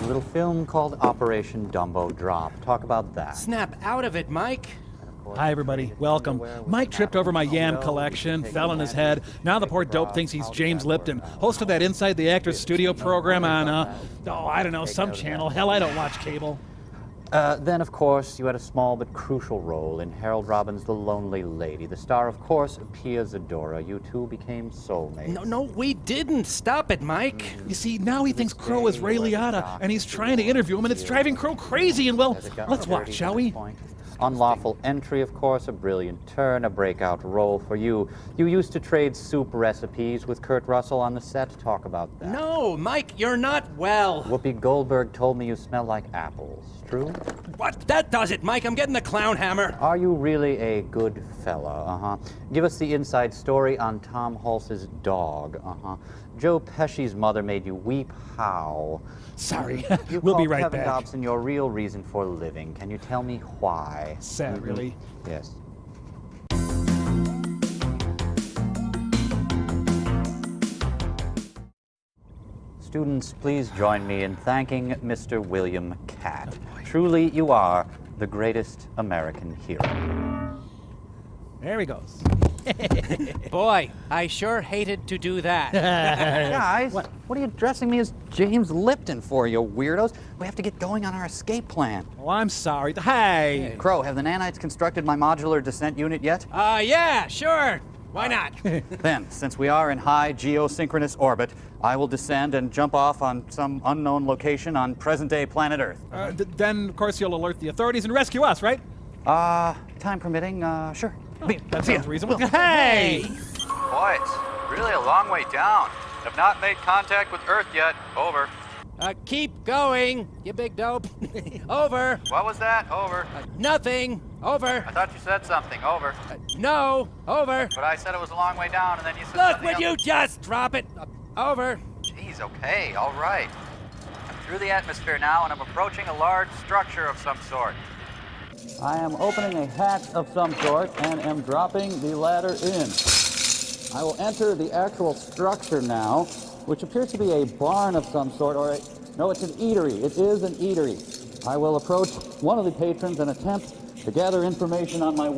little film called Operation Dumbo Drop. Talk about that. Snap out of it, Mike. Hi, everybody. Welcome. Mike tripped over my yam collection, fell on his head. Now the poor dope thinks he's James Lipton, host of that Inside the Actors Studio program on, I don't know, some channel. Hell, I don't watch cable. Then, of course, you had a small but crucial role in Harold Robbins' The Lonely Lady. The star, of course, Pia Zadora. You two became soulmates. No, we didn't. Stop it, Mike. You see, now he thinks Crow is Ray Liotta, and he's trying to interview him, and it's driving Crow crazy, and well, let's watch, shall we? Unlawful entry, of course, a brilliant turn, a breakout role for you. You used to trade soup recipes with Kurt Russell on the set. Talk about that. No, Mike, you're not well. Whoopi Goldberg told me you smell like apples. True? What? That does it, Mike. I'm getting the clown hammer. Are you really a good fella? Give us the inside story on Tom Hulse's dog. Joe Pesci's mother made you weep. How? Sorry. We'll be right Kevin back. Dobson your real reason for living. Can you tell me why? Sad, really. Yes. Students, please join me in thanking Mr. William Catt. Truly, you are the greatest American hero. There he goes. Boy, I sure hated to do that. Guys, what are you addressing me as James Lipton for, you weirdos? We have to get going on our escape plan. Oh, I'm sorry. Hey! Crow, have the nanites constructed my modular descent unit yet? Yeah, sure. Why not? Then, since we are in high geosynchronous orbit, I will descend and jump off on some unknown location on present-day planet Earth. Then, of course, you'll alert the authorities and rescue us, right? Time permitting, sure. That sounds reasonable. Hey! Boys, really a long way down. Have not made contact with Earth yet. Over. Keep going, you big dope. Over. What was that? Over. Nothing. Over. I thought you said something. Over. No. Over. But I said it was a long way down, and then you said Look, something would you just drop it? Over. Jeez, okay, all right. I'm through the atmosphere now, and I'm approaching a large structure of some sort. I am opening a hatch of some sort and am dropping the ladder in. I will enter the actual structure now, which appears to be a barn of some sort, no, it's an eatery. It is an eatery. I will approach one of the patrons and attempt to gather information on my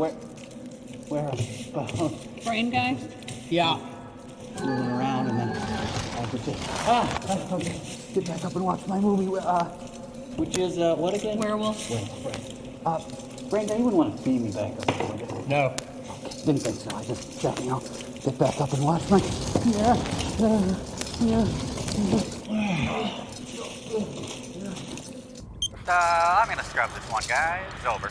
Brain guy? Yeah. moving around, and then I could just get back up and watch my movie. Which is, what again? Werewolf? Brandon, you wouldn't want to beam me back up, would you? No. Didn't think so. I just checking out. Get back up and watch my. I'm gonna scrub this one, guys. Over.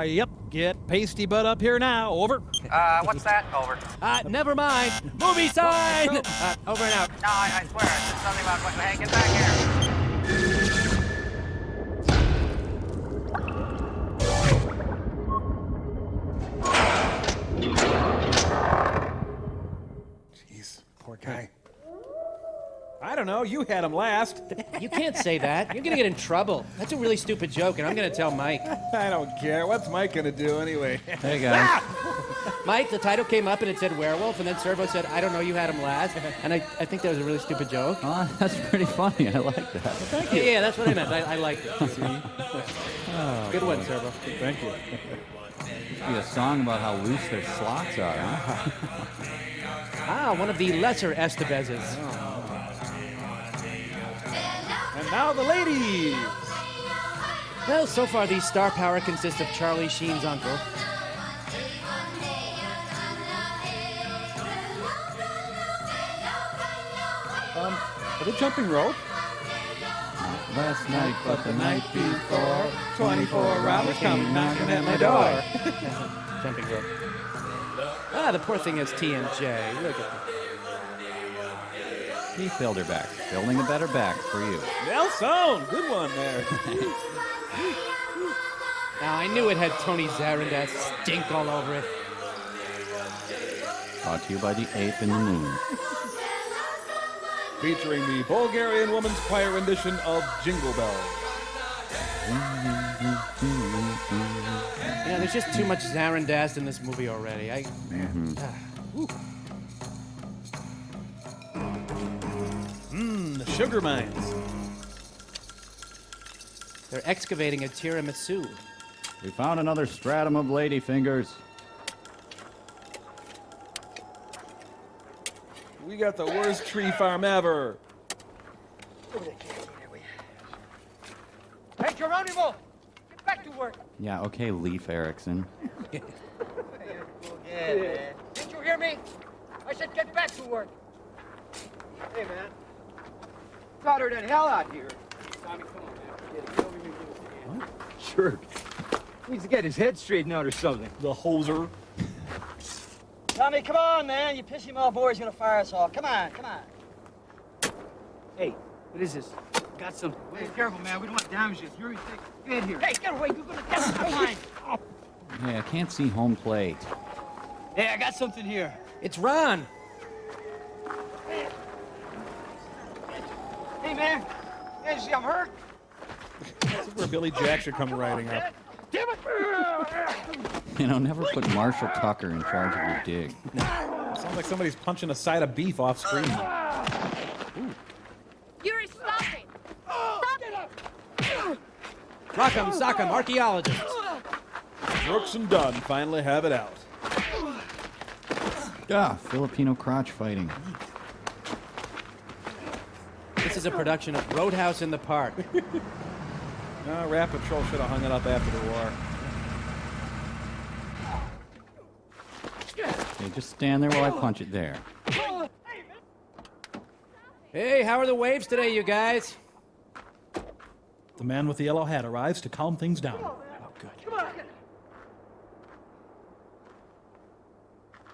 Yep. Get pasty butt up here now. Over. What's that? Over. Never mind. Movie sign. Over and out. No, I swear, I said something about what. Hey, get back here. Jeez, poor guy. I don't know. You had him last. You can't say that. You're gonna get in trouble. That's a really stupid joke, and I'm gonna tell Mike. I don't care. What's Mike gonna do anyway? Hey, guys. Mike, the title came up and it said Werewolf, and then Servo said, I don't know, you had him last. And I think that was a really stupid joke. Oh, that's pretty funny. I like that. Thank you. Yeah, that's what I meant. I liked it. Good one, Servo. Thank you. Be a song about how loose their slots are, huh? One of the lesser Estevezes. And now the ladies. Well, so far the star power consists of Charlie Sheen's uncle. Are they jumping rope? Last night, but the night before, 24 robbers come knocking at my door. Jumping rope. The poor thing is TMJ. Look at that. Keith Bilderback, building a better back for you. Nelson, good one there. Now, I knew it had Tony Zarandas stink all over it. Brought to you by the Ape in the Moon. Featuring the Bulgarian Woman's Choir rendition of Jingle Bells. You know, there's just too much Zarandas in this movie already. The sugar mines. They're excavating a tiramisu. We found another stratum of ladyfingers. We got the worst tree farm ever. Hey, Geronimo! Get back to work! Yeah, okay, Leif Erikson. Didn't you hear me? I said get back to work! Hey, man. It's hotter than hell out here. Tommy, come on, man. Get over here and give us a hand. Sure. He needs to get his head straightened out or something. The hoser. Tommy, come on, man. You pissy mouth boy's gonna fire us all. Come on, come on. Hey, what is this? Got something. Hey, careful, man. We don't want damages. Hurry, get in here. Hey, get away. You're gonna get us behind. Hey, I can't see home plate. Hey, I got something here. It's Ron. Hey, man. Hey, you see I'm hurt? This is where Billy Jack should come riding up. Damn it! You know, never put Marshall Tucker in charge of your dig. Sounds like somebody's punching a side of beef off screen. Yuri, stop it! Stop it! Rock'em sock'em, archaeologists. Brooks and Dunn finally have it out. Ah, Filipino crotch fighting. This is a production of Roadhouse in the Park. Rat Patrol should have hung it up after the war. Okay, just stand there while I punch it there. Hey, how are the waves today, you guys? The man with the yellow hat arrives to calm things down. Oh,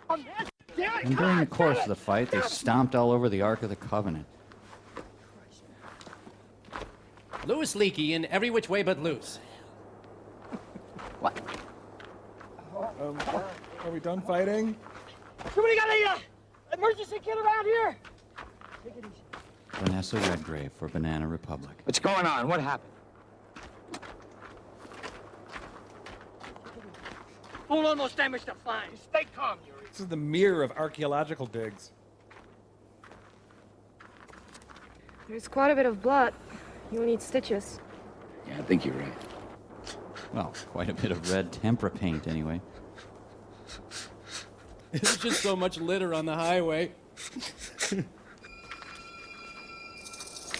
good. And during the course of the fight, they stomped all over the Ark of the Covenant. Louis Leakey in Every Which Way But Loose. Are we done fighting? Somebody got a emergency kit around here. Take it easy. Vanessa Redgrave for Banana Republic. What's going on? What happened? Fool almost damaged the fine. Stay calm, Yuri. This is the mirror of archaeological digs. There's quite a bit of blood. You'll need stitches. Yeah, I think you're right. Well, quite a bit of red tempera paint, anyway. There's just so much litter on the highway.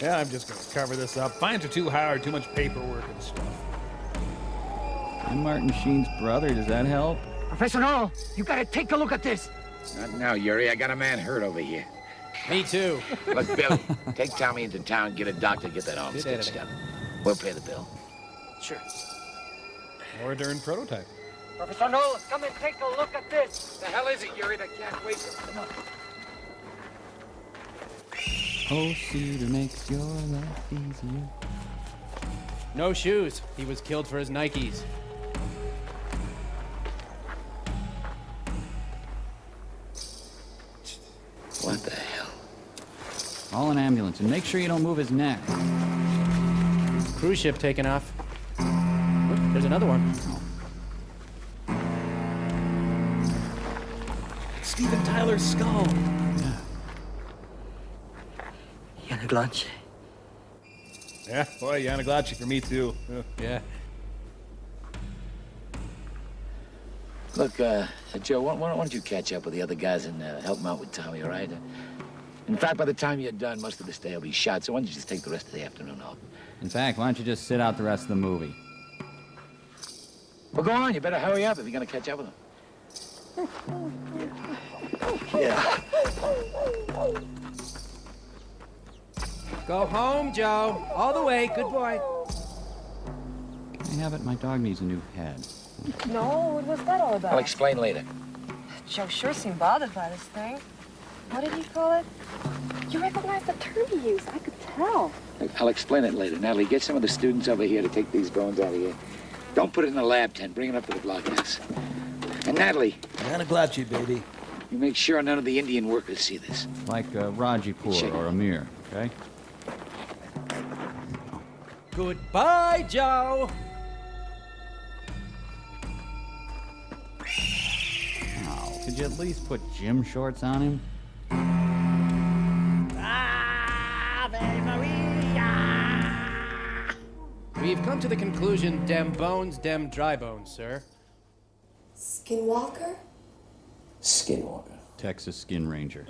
Yeah, I'm just gonna cover this up. Fines are too hard, too much paperwork and stuff. I'm Martin Sheen's brother. Does that help? Professor Noel, you gotta take a look at this. Not now, Yuri. I got a man hurt over here. Me too. Look, Billy, take Tommy into town, get a doctor, get that arm Good stitched editing. up. We'll pay the bill. Sure. Order and prototype. Professor Noel, come and take a look at this. The hell is it, Yuri? I can't wait. Come on. Oh, cedar makes your life easier. No shoes. He was killed for his Nikes. What the hell? Call an ambulance and make sure you don't move his neck. Cruise ship taking off. Oh, there's another one. Steven Tyler's skull. Yana Glanche. Yeah, boy, Yana Gladchi for me too. Yeah. Look, Joe, why don't you catch up with the other guys and help them out with Tommy, all right? In fact, by the time you're done, most of this day will be shot, so why don't you just take the rest of the afternoon off? In fact, why don't you just sit out the rest of the movie? Well, go on. You better hurry up if you're going to catch up with them. Yeah. Go home, Joe. All the way. Good boy. I have it. My dog needs a new head. No, what was that all about? I'll explain later. Joe sure seemed bothered by this thing. What did he call it? You recognized the term he used. I could tell. I'll explain it later. Natalie, get some of the students over here to take these bones out of here. Don't put it in the lab tent. Bring it up to the blockhouse. And Natalie, Yana Gladchi, baby. you make sure none of the Indian workers see this. Like Rajipur or Amir, okay? Goodbye, Joe. Oh, could you at least put gym shorts on him? We've come to the conclusion, dem bones, dem dry bones, sir. Skinwalker? Skinwalker. Texas Skin Ranger.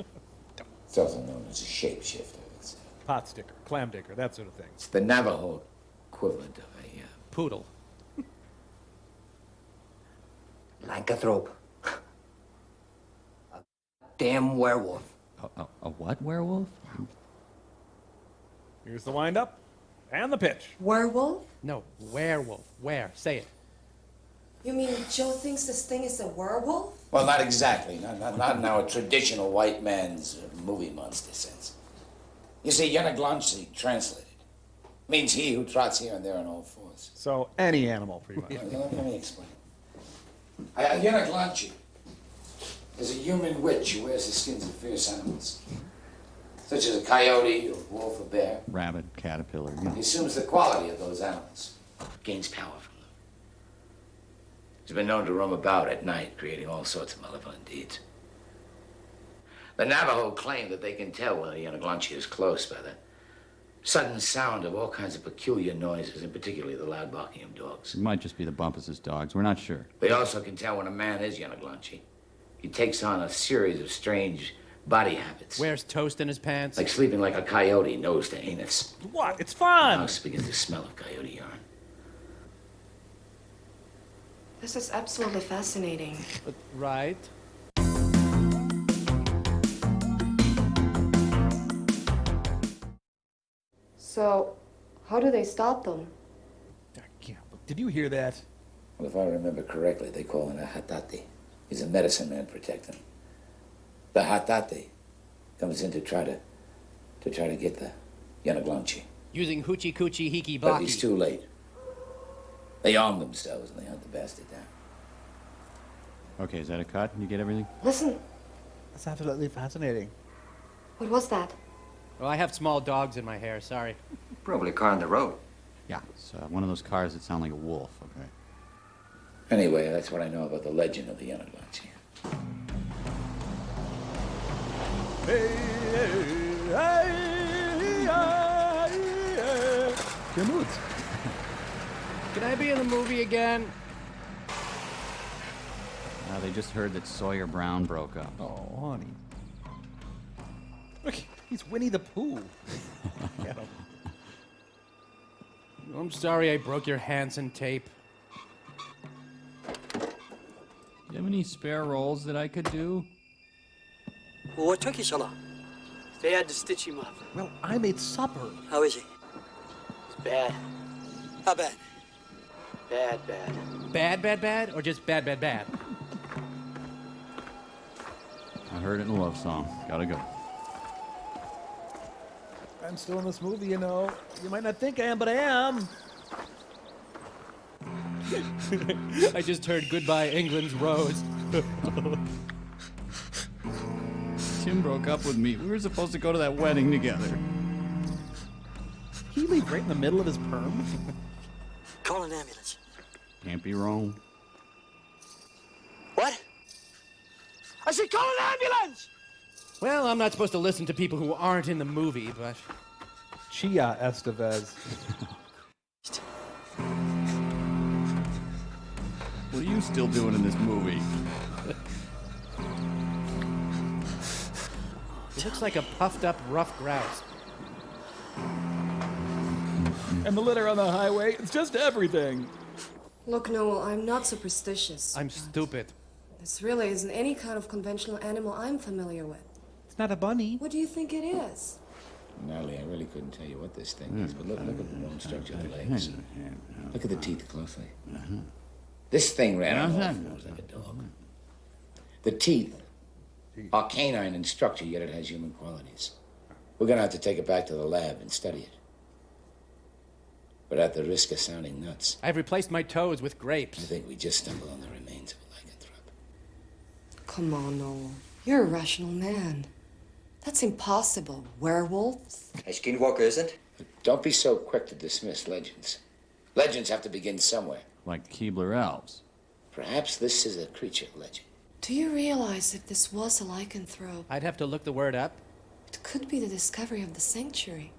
It's also known as a shapeshifter. It's, Pot sticker, clam dicker, that sort of thing. it's the Navajo equivalent of a Poodle. Lycanthrope. A damn werewolf. A what werewolf? Here's the wind-up and the pitch. Werewolf? No, werewolf. Where? Say it. You mean Joe thinks this thing is a werewolf? well, not exactly. Not in our traditional white man's movie monster sense. You see, Yanaglanchi translated means he who trots here and there on all fours. So any animal, pretty much. Let me explain. Yanaglanchi is a human witch who wears the skins of fierce animals, such as a coyote, or wolf, or bear. Rabbit, caterpillar. He assumes the quality of those animals, gains power from them. He's been known to roam about at night, creating all sorts of malevolent deeds. The Navajo claim that they can tell whether Yanaglanchi is close by the sudden sound of all kinds of peculiar noises, and particularly the loud barking of dogs. It might just be the Bumpus' dogs. We're not sure. They also can tell when a man is Yanaglanchi. He takes on a series of strange body habits. Wears toast in his pants. Like sleeping like a coyote, nose to anus. What? It's The fun! house begins to smell of coyote urine. This is absolutely fascinating. Right. So, how do they stop them? Did you hear that? Well, if I remember correctly, they call him a hatate. He's a medicine man protecting. The hatate comes in to try to get the Yanaglanchi. Using hoochie coochie hiki But baki. he's too late. They arm themselves and they hunt the bastard down. Okay, is that a cut? You get everything? Listen, That's absolutely fascinating. what was that? Well, I have small dogs in my hair, sorry. Probably a car on the road. Yeah. It's one of those cars that sound like a wolf, okay? Anyway, that's what I know about the legend of the Yanaglanchi. Your moods. Can I be in the movie again? They just heard that Sawyer Brown broke up. Oh, honey. Look, he's Winnie the Pooh. Get him. I'm sorry I broke your Hansen tape. Do you have any spare rolls that I could do? Well, what took you so long? They had to stitch him up. Well, I made supper. How is he? It's bad. How bad? Bad. Bad, or just bad? I heard it in a love song. Gotta go. I'm still in this movie, you know. You might not think I am, but I am. I just heard Goodbye England's Rose. Tim broke up with me. We were supposed to go to that wedding together. He leave right in the middle of his perm. Call an ambulance. Can't be wrong. What? I said call an ambulance! Well, I'm not supposed to listen to people who aren't in the movie, but... Chia Estevez. What are you still doing in this movie? He looks like a puffed up rough grouse. And the litter on the highway, it's just everything. Look, Noel, I'm not superstitious. I'm stupid. This really isn't any kind of conventional animal I'm familiar with. It's not a bunny. What do you think it is? Natalie, I really couldn't tell you what this thing is, but look at the bone structure of the legs. Look at the teeth closely. This thing ran on all fours like a dog. The teeth are canine in structure, yet it has human qualities. We're gonna have to take it back to the lab and study it. But at the risk of sounding nuts, I've replaced my toes with I grapes. think we just stumbled on the remains of a lycanthrope. Come on, Noel. You're a rational man. That's impossible. Werewolves? A skinwalker isn't? Don't be so quick to dismiss legends. Legends have to begin somewhere. Like Keebler elves. Perhaps this is a creature legend. Do you realize if this was a lycanthrope, I'd have to look the word up. it could be the discovery of the sanctuary?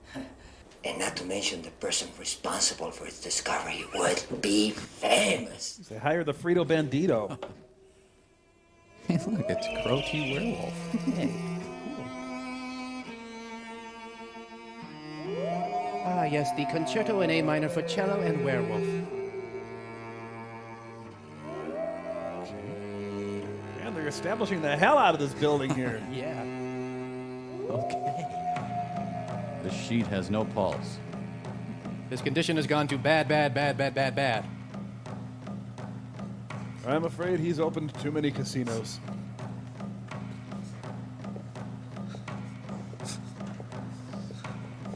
And not to mention the person responsible for its discovery would be famous. They hire the Frito Bandito. Hey, look, it's Crow-T Werewolf. Hey. Ah, yes, the Concerto in A minor for cello and Werewolf. And they're establishing the hell out of this building here. Yeah. Okay. The sheet has no pulse. This condition has gone to bad, bad, bad, bad, bad, bad. I'm afraid he's opened too many casinos.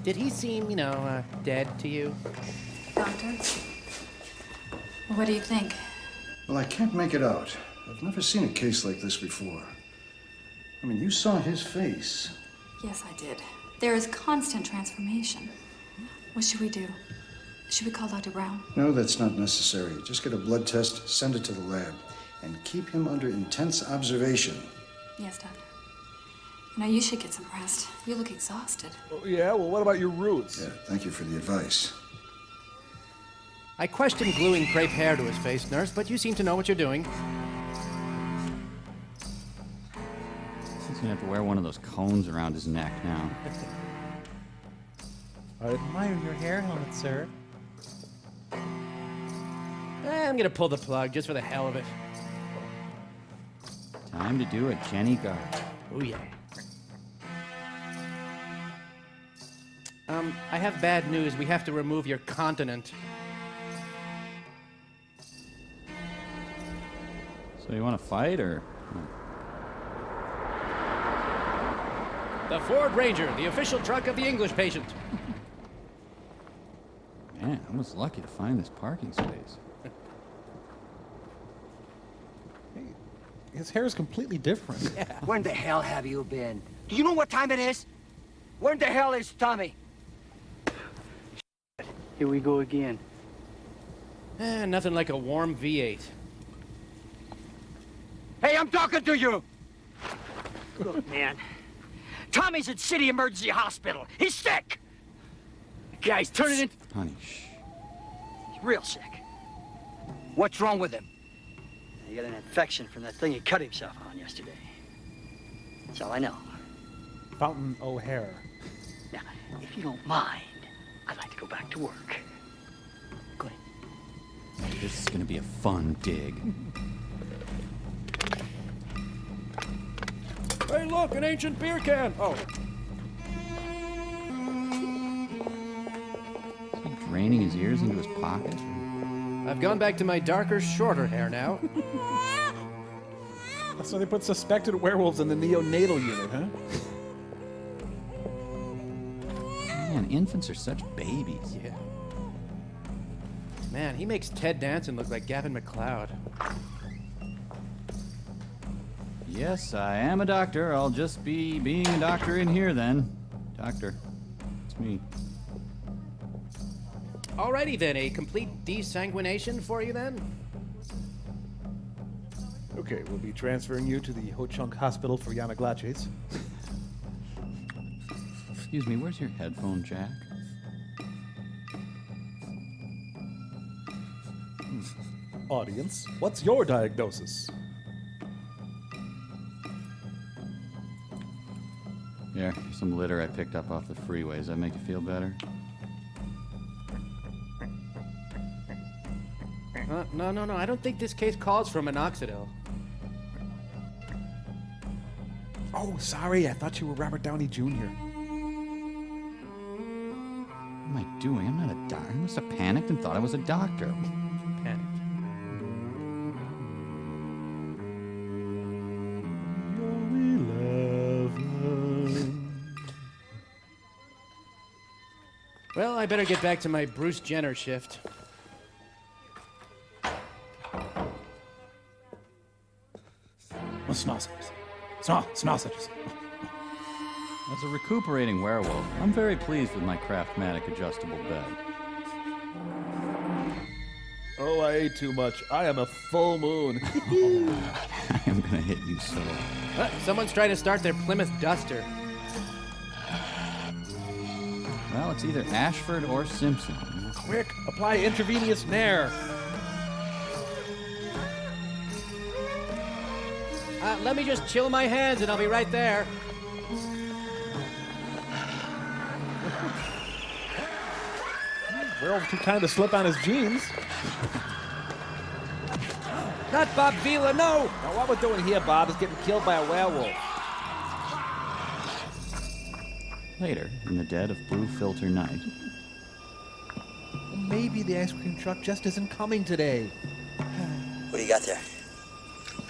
Did he seem, dead to you? Doctor? What do you think? Well, I can't make it out. I've never seen a case like this before. I mean, you saw his face. Yes, I did. There is constant transformation. What should we do? Should we call Dr. Brown? No, that's not necessary. Just get a blood test, send it to the lab, and keep him under intense observation. Yes, Doctor. You should get some rest. You look exhausted. Oh, yeah? Well, what about your roots? Yeah, thank you for the advice. I questioned gluing crepe hair to his face, nurse, but you seem to know what you're doing. He's gonna have to wear one of those cones around his neck now. I admire your hair helmet, sir. I'm gonna pull the plug just for the hell of it. Time to do a Jenny Garth. Oh, yeah. I have bad news. We have to remove your continent. So you want to fight, or? The Ford Ranger, the official truck of the English patient. Man, I was lucky to find this parking space. His hair is completely different. Yeah. Where the hell have you been? Do you know what time it is? Where the hell is Tommy? Here we go again. Nothing like a warm V8. Hey, I'm talking to you! Look, man. Tommy's at City Emergency Hospital. He's sick! The guy's turning into... Honey, shh. He's real sick. What's wrong with him? He got an infection from that thing he cut himself on yesterday. That's all I know. Fountain O'Hare. Now, if you don't mind, I'd like to go back to work. Go ahead. This is gonna be a fun dig. Hey, look, an ancient beer can. Oh. Is he draining his ears into his pocket? I've gone back to my darker, shorter hair now. So they put suspected werewolves in the neonatal unit, huh? Man, infants are such babies. Yeah. Man, he makes Ted Danson look like Gavin McLeod. Yes, I am a doctor. I'll just be being a doctor in here then. Doctor. It's me. Alrighty then, a complete desanguination for you then? Okay, we'll be transferring you to the Ho Chunk Hospital for Yamaglaches. Excuse me, where's your headphone jack? Audience, what's your diagnosis? Here, some litter I picked up off the freeway. Does that make you feel better? No. I don't think this case calls for minoxidil. Oh, sorry. I thought you were Robert Downey Jr. What am I doing? I'm not a doctor. I must have panicked and thought I was a doctor. Panicked. Well, I better get back to my Bruce Jenner shift. Sausages. Sausages. As a recuperating werewolf, I'm very pleased with my Craftmatic adjustable bed. Oh, I ate too much. I am a full moon. I am gonna hit you so. Someone's trying to start their Plymouth Duster. Well, it's either Ashford or Simpson. Quick, apply intravenous Nair. Let me just chill my hands and I'll be right there. Werewolf too kind to slip on his jeans. Not Bob Vila, no! Now, what we're doing here, Bob, is getting killed by a werewolf. Later, in the dead of blue filter night. Well, maybe the ice cream truck just isn't coming today. What do you got there?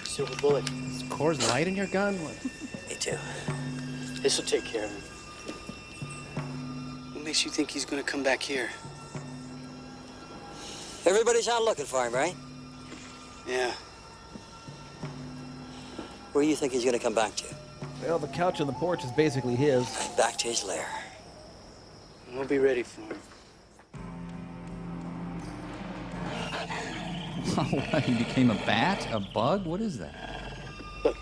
Silver bullet. Is Coors Light in your gun? What? Me too. This'll take care of him. What makes you think he's gonna come back here? Everybody's out looking for him, right? Yeah. Where do you think he's gonna come back to? Well, the couch on the porch is basically his. Back to his lair. We'll be ready for him. What, he became a bat? A bug? What is that? Look,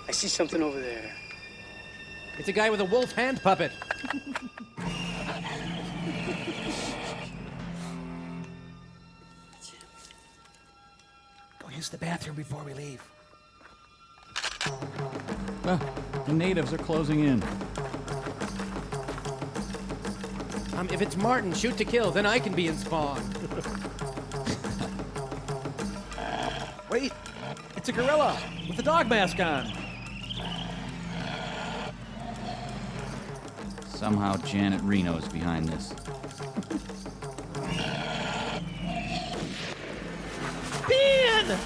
I see something over there. It's a guy with a wolf hand puppet. Go use the bathroom before we leave. Well, the natives are closing in. If it's Martin, shoot to kill, then I can be in Spawn. Wait, it's a gorilla with a dog mask on. Somehow Janet Reno's behind this. Ben!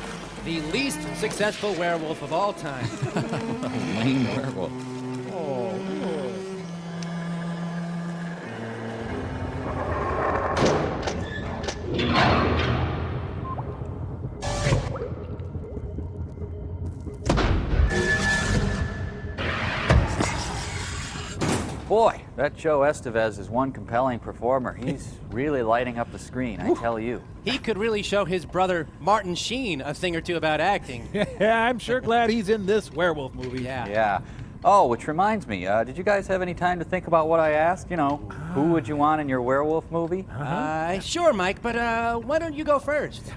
The least successful werewolf of all time. Lame werewolf. Boy, that Joe Estevez is one compelling performer. He's really lighting up the screen, I tell you. He could really show his brother Martin Sheen a thing or two about acting. Yeah, I'm sure glad he's in this werewolf movie. Yeah. Oh, which reminds me, did you guys have any time to think about what I asked? You know, who would you want in your werewolf movie? Sure, Mike, but why don't you go first?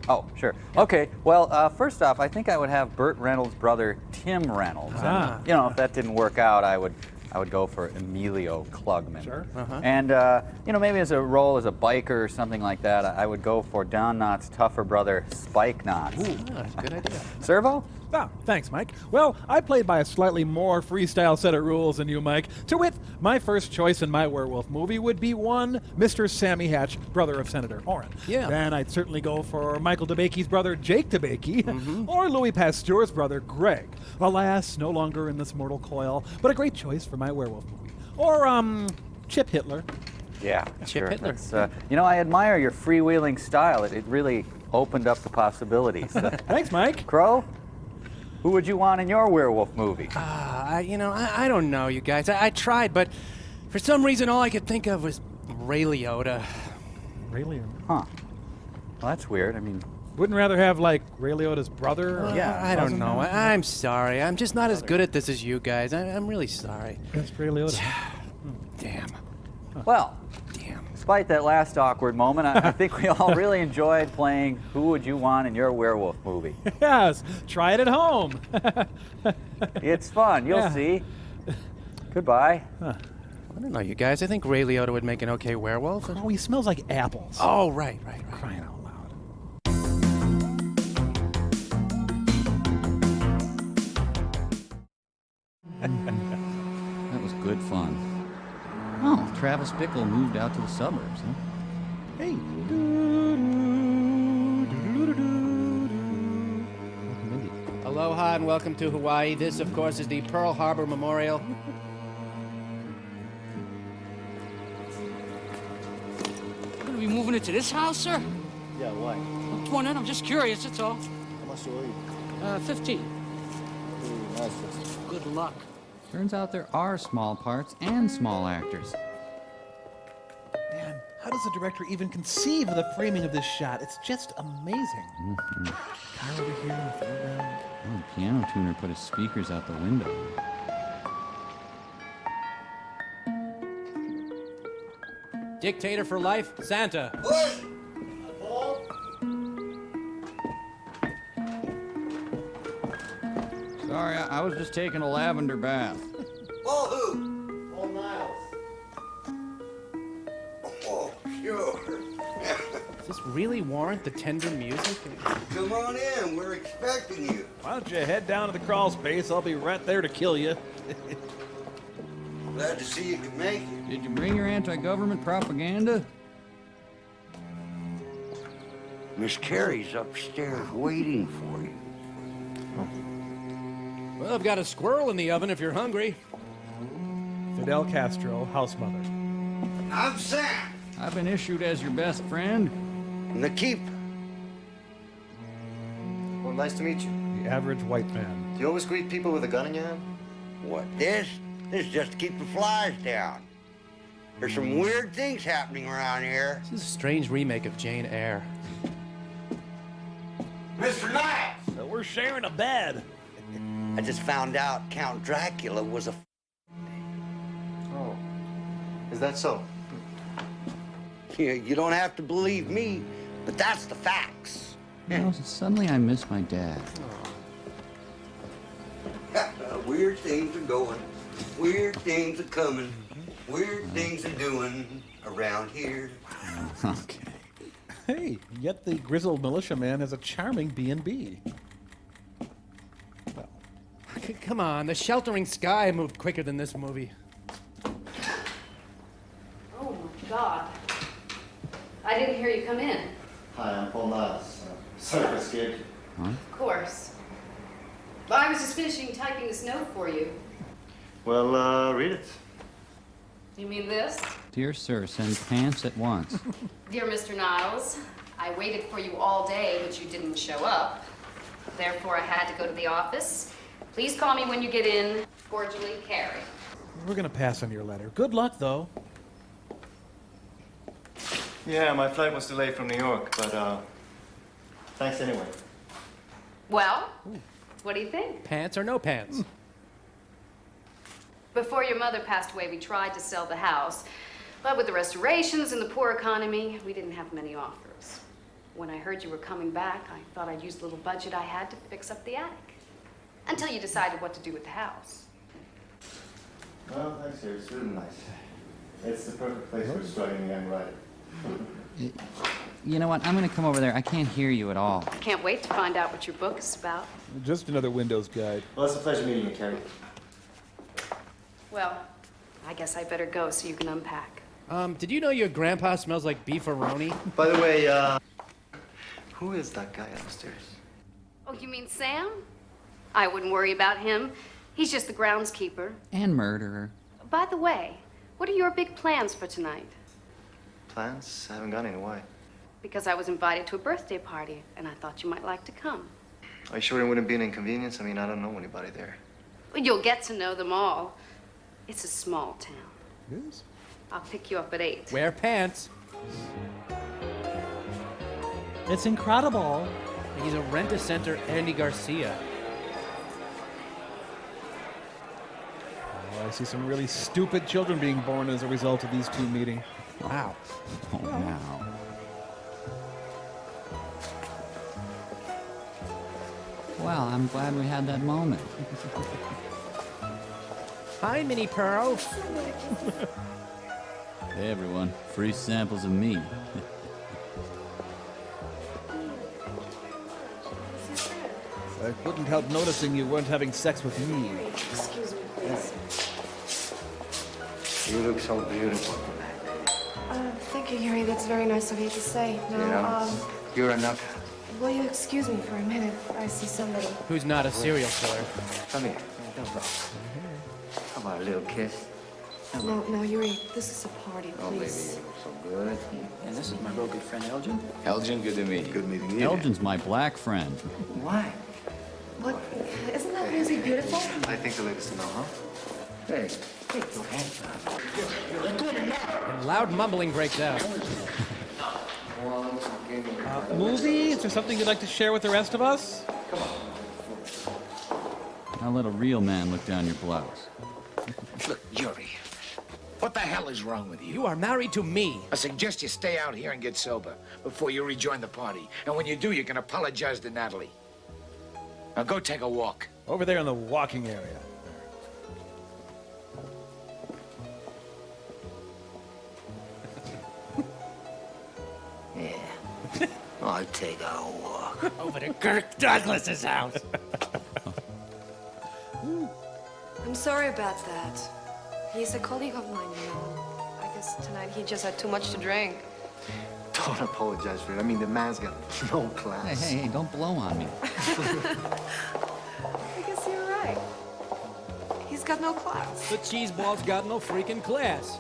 Oh, sure. Okay, well, first off, I think I would have Burt Reynolds' brother, Tim Reynolds. And, you know, if that didn't work out, I would go for Emilio Klugman. Sure. And, you know, maybe as a role as a biker or something like that, I would go for Don Knotts' tougher brother, Spike Knotts. Ooh, that's a good idea. Servo? Oh, thanks, Mike. Well, I played by a slightly more freestyle set of rules than you, Mike. To wit, my first choice in my werewolf movie would be one Mr. Sammy Hatch, brother of Senator Orrin. Yeah. Then I'd certainly go for Michael DeBakey's brother, Jake DeBakey, or Louis Pasteur's brother, Greg. Alas, no longer in this mortal coil, but a great choice for my werewolf movie. Or, Chip Hitler. Yeah, Chip sure. Hitler. That's, you know, I admire your freewheeling style. It really opened up the possibilities. Thanks, Mike. Crow? Who would you want in your werewolf movie? I don't know, you guys. I tried, but for some reason all I could think of was Ray Liotta. Ray Liotta? Huh. Well, that's weird. I mean... Wouldn't rather have, like, Ray Liotta's brother? Or I don't know. I'm sorry. I'm just not as good at this as you guys. I'm really sorry. That's Ray Liotta. Damn. Well, despite that last awkward moment, I think we all really enjoyed playing Who Would You Want in Your Werewolf Movie. Yes, try it at home. It's fun, you'll see. Goodbye. I don't know, you guys. I think Ray Liotta would make an okay werewolf. Oh, he smells like apples. Oh, right. Crying out loud. That was good fun. Oh, Travis Bickle moved out to the suburbs, huh? Hey. Aloha and welcome to Hawaii. This, of course, is the Pearl Harbor Memorial. You're gonna be moving into this house, sir? Yeah, why? Come on in, I'm just curious, that's all. How much do you owe you? 15. Good luck. Turns out there are small parts and small actors. Man, how does the director even conceive of the framing of this shot? It's just amazing. Car over here in the foreground. Oh, the piano tuner put his speakers out the window. Dictator for life, Santa. Sorry, I was just taking a lavender bath. Paul who? Paul Niles. Oh, sure. Does this really warrant the tender music? Come on in, we're expecting you. Why don't you head down to the crawl space? I'll be right there to kill you. Glad to see you can make it. Did you bring your anti-government propaganda? Miss Carey's upstairs waiting for you. Well, I've got a squirrel in the oven if you're hungry. Fidel Castro, house mother. I'm Sam. I've been issued as your best friend. The keep. Well, nice to meet you. The average white man. Do you always greet people with a gun in your hand? What, this? This is just to keep the flies down. There's some weird things happening around here. This is a strange remake of Jane Eyre. Mr. Niles! So we're sharing a bed. I just found out Count Dracula was a... Oh, is that so? Yeah, you don't have to believe me, but that's the facts. You know, suddenly I miss my dad. Weird things are going. Weird things are coming. Weird things are doing around here. Okay. Hey, yet the grizzled militiaman has a charming B&B. Well, Come on, The Sheltering Sky moved quicker than this movie. Oh my God. I didn't hear you come in. Hi, I'm Paul Niles. Sorry for escaping. Of course. But I was just finishing typing this note for you. Well, read it. You mean this? Dear sir, send pants at once. Dear Mr. Niles, I waited for you all day, but you didn't show up. Therefore, I had to go to the office. Please call me when you get in. Cordially, Carrie. we're gonna pass on your letter. Good luck, though. Yeah, my flight was delayed from New York, but thanks anyway. Well, what do you think? Pants or no pants? Before your mother passed away, we tried to sell the house. But with the restorations and the poor economy, we didn't have many offers. When I heard you were coming back, I thought I'd use the little budget I had to fix up the attic. Until you decided what to do with the house. Well, thanks, dear. It's really nice. It's the perfect place for a struggling young writer. You know what? I'm going to come over there. I can't hear you at all. I can't wait to find out what your book is about. Just another Windows guide. Well, it's a pleasure meeting you, Carrie. Well, I guess I better go so you can unpack. Did you know your grandpa smells like beefaroni? By the way, who is that guy upstairs? Oh, you mean Sam? I wouldn't worry about him. He's just the groundskeeper. And murderer. By the way, what are your big plans for tonight? Plans? I haven't got any. Why? Because I was invited to a birthday party, and I thought you might like to come. Are you sure it wouldn't be an inconvenience? I mean, I don't know anybody there. Well, you'll get to know them all. It's a small town. It is? I'll pick you up at 8. Wear pants. It's incredible. He's a rent-a-center Andy Garcia. Oh, I see some really stupid children being born as a result of these two meeting. Wow. Oh, wow. Well, I'm glad we had that moment. Hi, Minnie Pearl. Hey, everyone. Free samples of me. I couldn't help noticing you weren't having sex with me. Excuse me, please. You look so beautiful. Thank you, Gary. That's very nice of you to say. Now, You're enough. will you excuse me for a minute? I see somebody. Who's not a serial killer. Come here. How about a little kiss? No, Yuri, this is a party, Oh, baby, you please. look so good. And this is my real good friend, Elgin. Elgin, good to meet you. Good meeting you. Elgin's my black friend. Why? What? Isn't that music beautiful? I think the ladies to know, huh? Hey, take your hands up. And loud mumbling breaks out. Movie? Is there something you'd like to share with the rest of us? Now let a real man look down your blouse. Look, Yuri, what the hell hell is wrong with you? You are married to me. I suggest you stay out here and get sober before you rejoin the party. And when you do, you can apologize to Natalie. Now go take a walk. Over there in the walking area. Yeah. I'll take a walk. Over to Kirk Douglas's house. I'm sorry about that. He's a colleague of mine, you know. I guess tonight he just had too much to drink. Don't apologize for it. I mean, the man's got no class. Hey, don't blow on me. I guess you're right. He's got no class. The cheeseball's got no freaking class.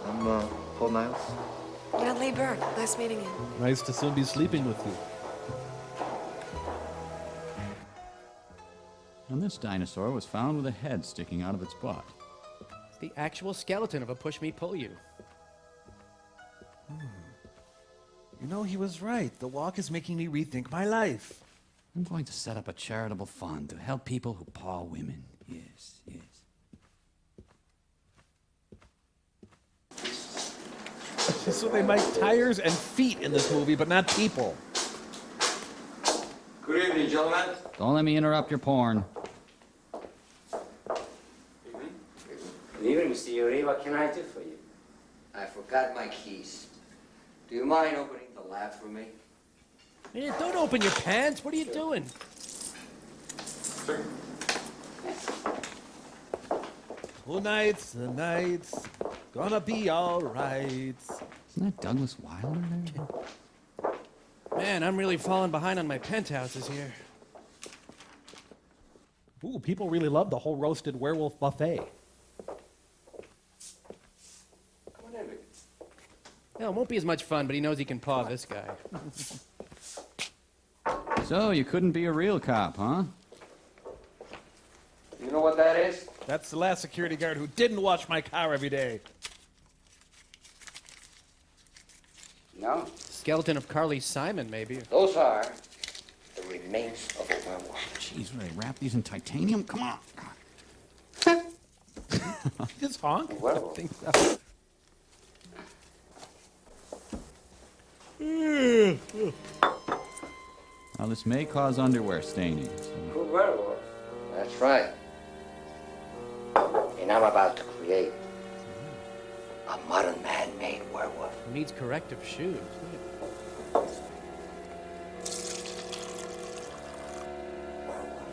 I'm, Paul Niles. Natalie Burke, nice meeting you. Nice to soon be sleeping with you. And this dinosaur was found with a head sticking out of its butt. It's the actual skeleton of a push-me-pull-you. You know, he was right. The walk is making me rethink my life. I'm going to set up a charitable fund to help people who paw women. Yes, yes. So they make tires and feet in this movie, but not people. Good evening, gentlemen. Don't let me interrupt your porn. Good evening, Mr. Yuri. What can I do for you? I forgot my keys. Do you mind opening the lab for me? Man, don't open your pants. What are you doing? Tonight's the night's gonna be all right. Isn't that Douglas Wilder there? Man, I'm really falling behind on my penthouses here. Ooh, people really love the whole roasted werewolf buffet. No, it won't be as much fun, but he knows he can paw this guy. So, you couldn't be a real cop, huh? You know what that is? That's the last security guard who didn't wash my car every day. No. Skeleton of Carly Simon, maybe. Those are the remains of a werewolf. Jeez, will they wrap these in titanium? Come on. Just honk? A werewolf. I think so. Now, this may cause underwear staining. So. Good werewolf. That's right. And I'm about to create a modern man-made werewolf. Who needs corrective shoes?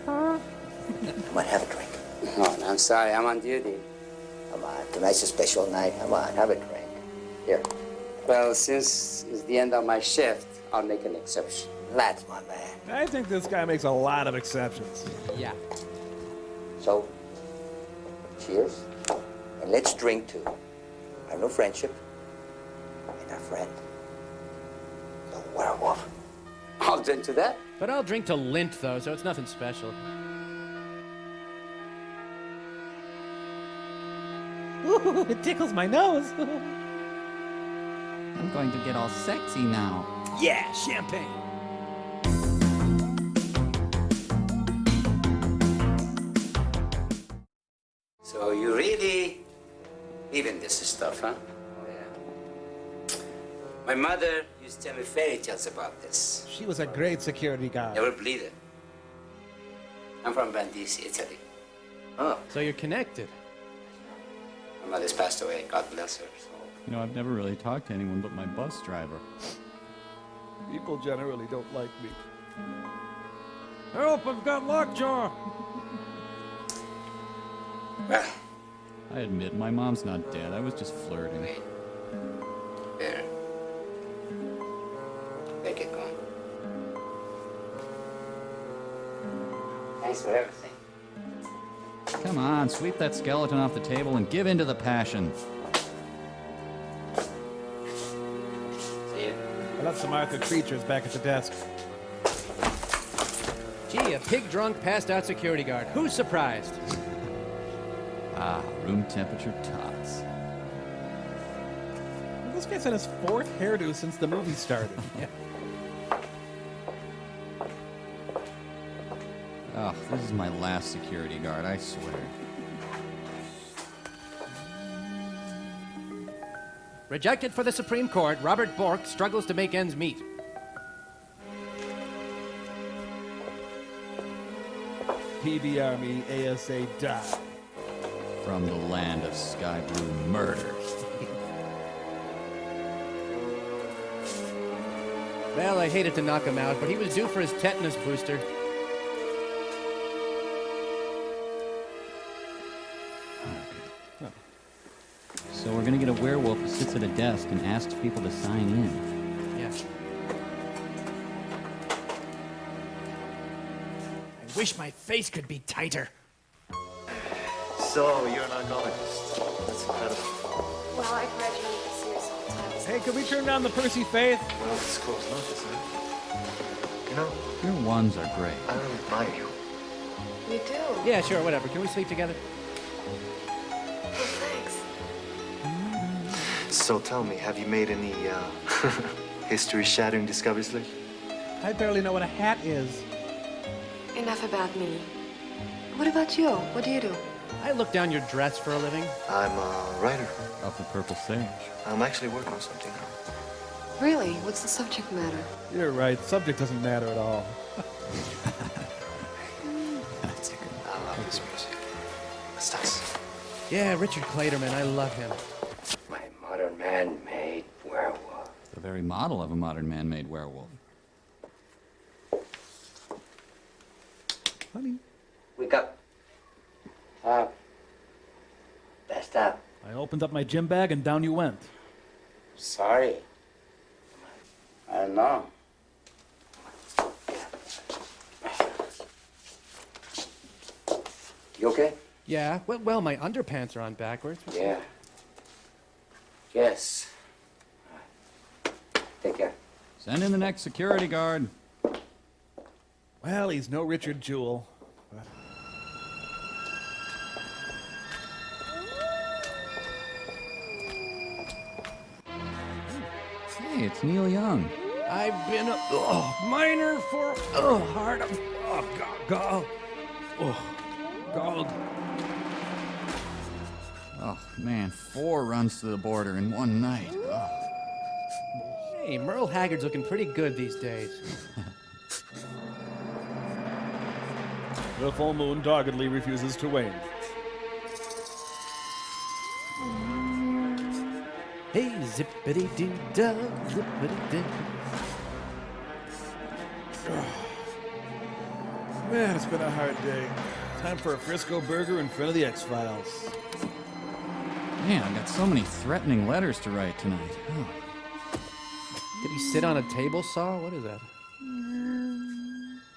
Come on, have a drink. Oh, I'm sorry. I'm on duty. Come on, tonight's a special night. Come on, have a drink. Here. Well, since it's the end of my shift, I'll make an exception. That's my man. I think this guy makes a lot of exceptions. Yeah. So, cheers. And let's drink to our new friendship and our friend, the werewolf. I'll drink to that. But I'll drink to lint, though, so it's nothing special. Ooh, it tickles my nose. I'm going to get all sexy now. Yeah, champagne. So you really believe in this stuff, huh? Oh, yeah. My mother used to tell me fairy tales about this. She was a great security guard. Never believed it. I'm from Brindisi, Italy. Oh. So you're connected. My mother's passed away. God bless her. So. You know, I've never really talked to anyone but my bus driver. People generally don't like me. Help, I've got lockjaw. Well, I admit, my mom's not dead. I was just flirting. there. Make it go. Thanks for everything. Come on, sweep that skeleton off the table and give in to the passion. See you. I left some Arthur creatures back at the desk. Gee, a pig-drunk, passed-out security guard. Who's surprised? Ah, room temperature tots. This guy's had his fourth hairdo since the movie started. Yeah. Oh, this is my last security guard, I swear. Rejected for the Supreme Court, Robert Bork struggles to make ends meet. PBR me ASA die. From the land of sky blue murder. Well, I hated to knock him out, but he was due for his tetanus booster. So we're gonna get a werewolf who sits at a desk and asks people to sign in. Yeah. I wish my face could be tighter. So, you're an oncologist. That's incredible. Well, I graduated this year, so Hey, could we turn down the Percy Faith? Well, it's close enough, isn't it? You know, Your ones are great. I really admire you. You do? Yeah, sure, whatever. Can we sleep together? Well, thanks. So tell me, have you made any, history-shattering discoveries lately? I barely know what a hat is. Enough about me. What about you? What do you do? I look down your dress for a living. I'm a writer. Of the Purple Sage. I'm actually working on something now. Really? What's the subject matter? You're right. Subject doesn't matter at all. That's a good I love this music. What's this? Yeah, Richard Clayderman. I love him. My modern man-made werewolf. The very model of a modern man-made werewolf. Honey. Wake up. Best up. I opened up my gym bag and down you went. Sorry. I don't know. You okay? Yeah, well, my underpants are on backwards. Yeah. Yes. Take care. Send in the next security guard. Well, he's no Richard Jewell. Hey, it's Neil Young. I've been a miner for hard of gog. Oh, man, 4 runs to the border in one night. Oh. Hey, Merle Haggard's looking pretty good these days. The full moon doggedly refuses to wane. Hey, zippity-doo-dah, zippity-doo. Man, it's been a hard day. Time for a Frisco burger in front of the X-Files. Man, I've got so many threatening letters to write tonight. Oh. Did he sit on a table saw? What is that?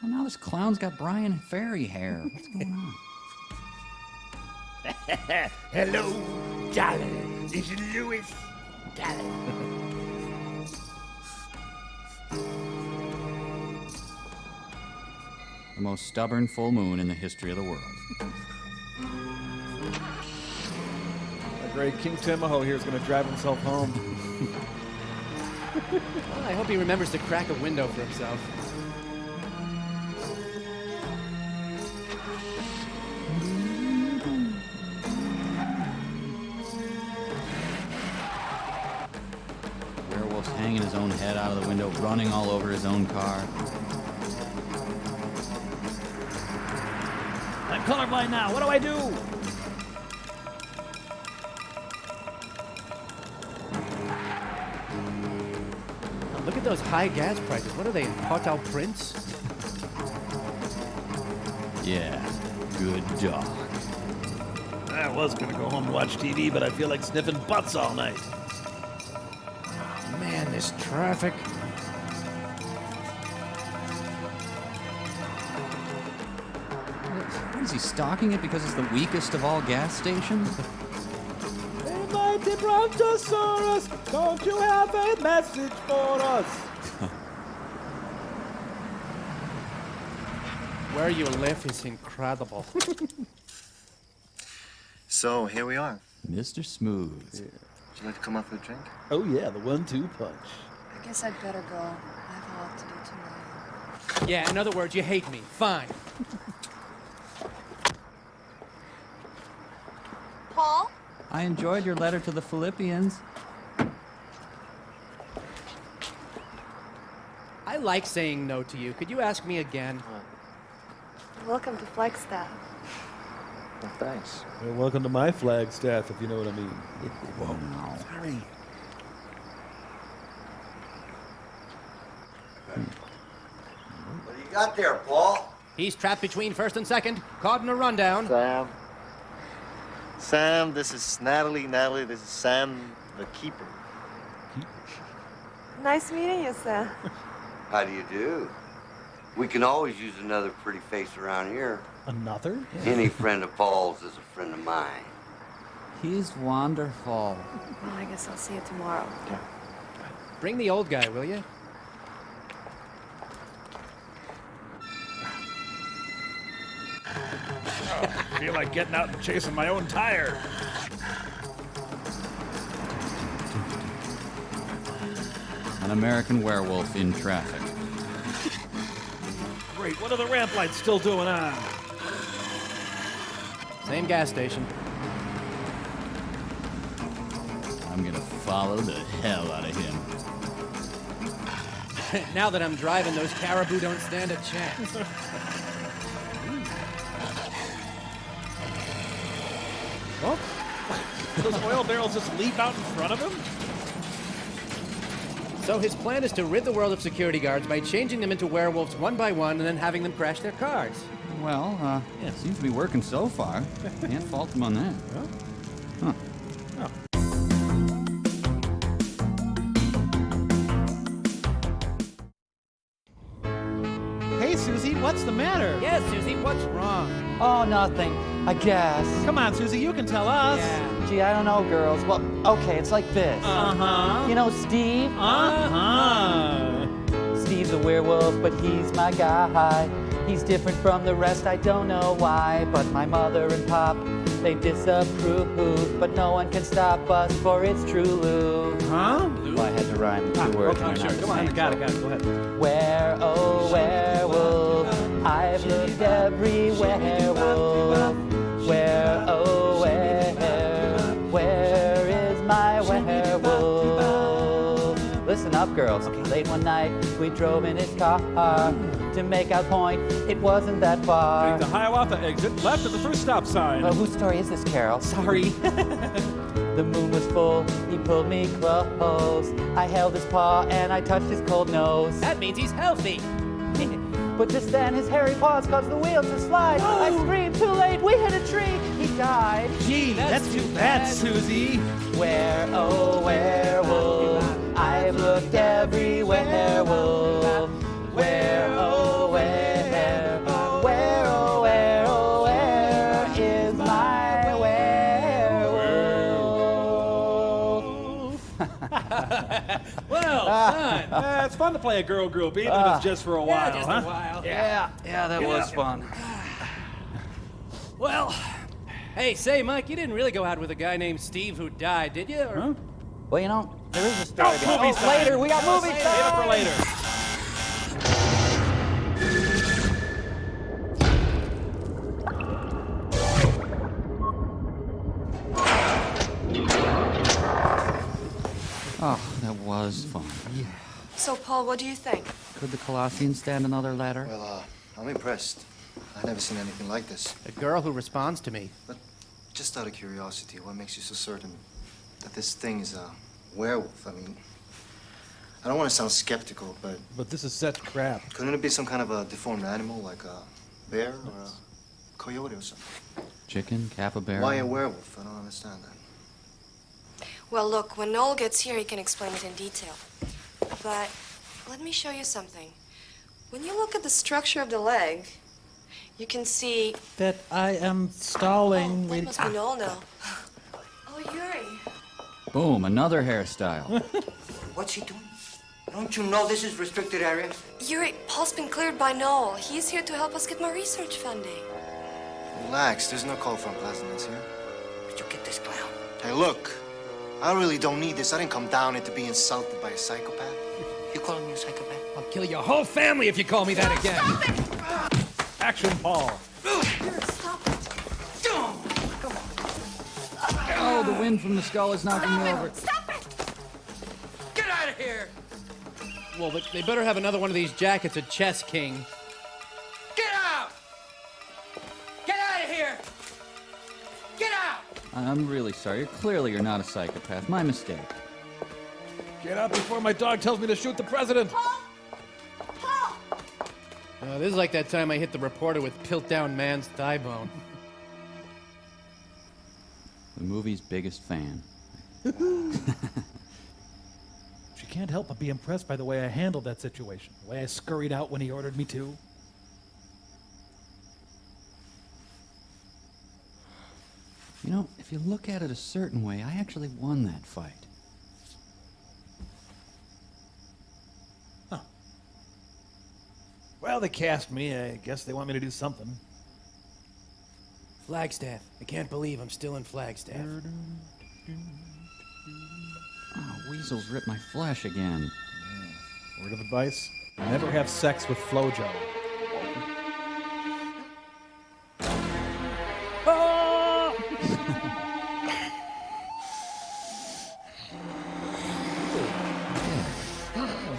Well, now this clown's got Brian Ferry hair. What's going on? Hello, darling. This is Louis. Darling. The most stubborn full moon in the history of the world. The great King Timoho here is going to drive himself home. Well, I hope he remembers to crack a window for himself. Werewolf's hanging his own head out of the window, running all over his own car. I'm colorblind now. What do I do? Look at those high gas prices. What are they, in Port-au-Prince? Yeah, good dog. I was going to go home and watch TV, but I feel like sniffing butts all night. Man, this traffic. What is he, stalking it because it's the weakest of all gas stations? Hey, mighty Brontosaurus, don't you have a message for us? Where you live is incredible. So, here we are. Mr. Smooth. Would you like to come up for a drink? Oh, yeah, the 1-2 punch. I guess I'd better go. I have a lot to do tonight. Yeah, in other words, you hate me. Fine. Paul? I enjoyed your letter to the Philippians. I like saying no to you. Could you ask me again? Welcome to Flagstaff. Well, thanks. Well, welcome to my Flagstaff, if you know what I mean. Whoa. Sorry. What do you got there, Paul? He's trapped between first and second, caught in a rundown. Sam, this is Natalie. Natalie, this is Sam, the keeper. Nice meeting you, sir. How do you do? We can always use another pretty face around here. Another? Any friend of Paul's is a friend of mine. He's wonderful. Well, I guess I'll see you tomorrow. Yeah. Bring the old guy, will you? I feel like getting out and chasing my own tire. An American werewolf in traffic. Great, what are the ramp lights still doing on? Same gas station. I'm gonna follow the hell out of him. Now that I'm driving, those caribou don't stand a chance. Oh, those oil barrels just leap out in front of him? So his plan is to rid the world of security guards by changing them into werewolves one by one and then having them crash their cars. Well, it seems to be working so far. Can't fault him on that. Huh. Hey, Susie, what's the matter? Yes, Susie, what's wrong? Oh, nothing. I guess. Come on, Susie, you can tell us. Yeah. Gee, I don't know, girls. Well, okay, it's like this. Uh-huh. You know Steve? Uh-huh. Steve's a werewolf, but he's my guy. He's different from the rest, I don't know why. But my mother and pop, they disapprove. But no one can stop us, for it's true, Lou. Huh? Well, I had to rhyme the two words. Oh, sure. Come on, got it. Go ahead. Where, oh, werewolf, I've looked everywhere, wolf. Where, oh, where is my werewolf? Listen up, girls. Late one night, we drove in his car. To make our point, it wasn't that far. Take the Hiawatha exit, left at the first stop sign. Oh, whose story is this, Carol? Sorry. The moon was full, he pulled me close. I held his paw and I touched his cold nose. That means he's healthy. But just then his hairy paws caused the wheels to slide. Oh. I screamed, too late, we hit a tree, he died. Gee, that's too bad, Susie. Where, oh, werewolf, I've looked everywhere, wolf. Where, oh, where, oh, where is my werewolf? Well done. It's fun to play a girl group, even if it's just for a while, just huh? a while. Yeah, that was fun. Well, hey, say, Mike, you didn't really go out with a guy named Steve who died, did you? Or... Huh? Well, you know, there is a story. movie time. Later, we got movie Save it time. for later. Oh, that was fun. So, Paul, what do you think? Could the Colossians stand another ladder? Well, I'm impressed. I've never seen anything like this. A girl who responds to me. But just out of curiosity, what makes you so certain that this thing is a werewolf? I mean, I don't want to sound skeptical, but... But this is such crap. Couldn't it be some kind of a deformed animal, like a bear or a coyote or something? Chicken, capybara. Why a werewolf? I don't understand that. Well, look, when Noel gets here, he can explain it in detail. But let me show you something. When you look at the structure of the leg, you can see... That I am stalling. That must be Noel now. Oh, Yuri. Boom, another hairstyle. What's he doing? Don't you know this is restricted area? Yuri, Paul's been cleared by Noel. He's here to help us get more research funding. Relax, there's no call for unpleasantness here. Where'd you get this clown? Hey, look, I really don't need this. I didn't come down here to be insulted by a psychopath. You calling me a psychopath? I'll kill your whole family if you call me that again. Action, Paul. Stop it. Oh, the wind from the skull is knocking me over. Stop it! Get out of here! Well, they better have another one of these jackets at Chess King. Get out! Get out of here! Get out! I'm really sorry. Clearly you're not a psychopath. My mistake. Get out before my dog tells me to shoot the president. This is like that time I hit the reporter with Piltdown Man's thigh bone. The movie's biggest fan. She can't help but be impressed by the way I handled that situation. The way I scurried out when he ordered me to. You know, if you look at it a certain way, I actually won that fight. Huh. Well, they cast me. I guess they want me to do something. Flagstaff. I can't believe I'm still in Flagstaff. Oh, weasels rip my flesh again. Word of advice? Never have sex with Flojo.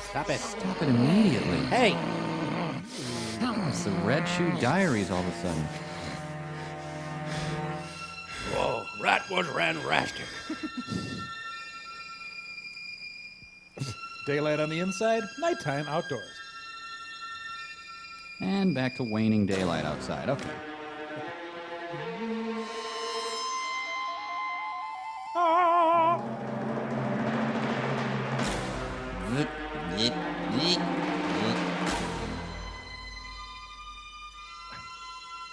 Stop it. Stop it immediately. Hey! It's the Red Shoe Diaries all of a sudden. Whoa, rat was ran raster. Daylight on the inside, nighttime outdoors. And back to waning daylight outside. Okay.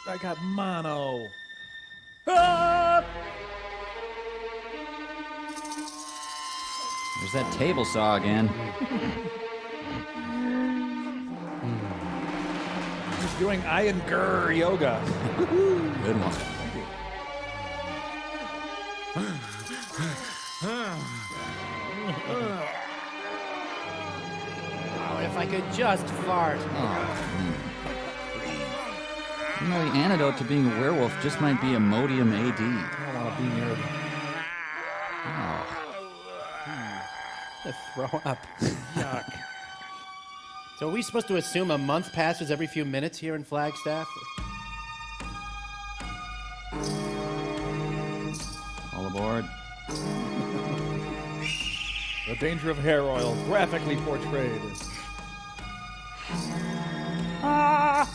I got mono. There's that table saw again. Just doing Iron Grr yoga. Good one. Oh, if I could just fart. You know, the antidote to being a werewolf just might be Imodium AD. I don't want to be near them. To throw up. Yuck. So are we supposed to assume a month passes every few minutes here in Flagstaff? All aboard. The danger of hair oil, graphically portrayed. Ah!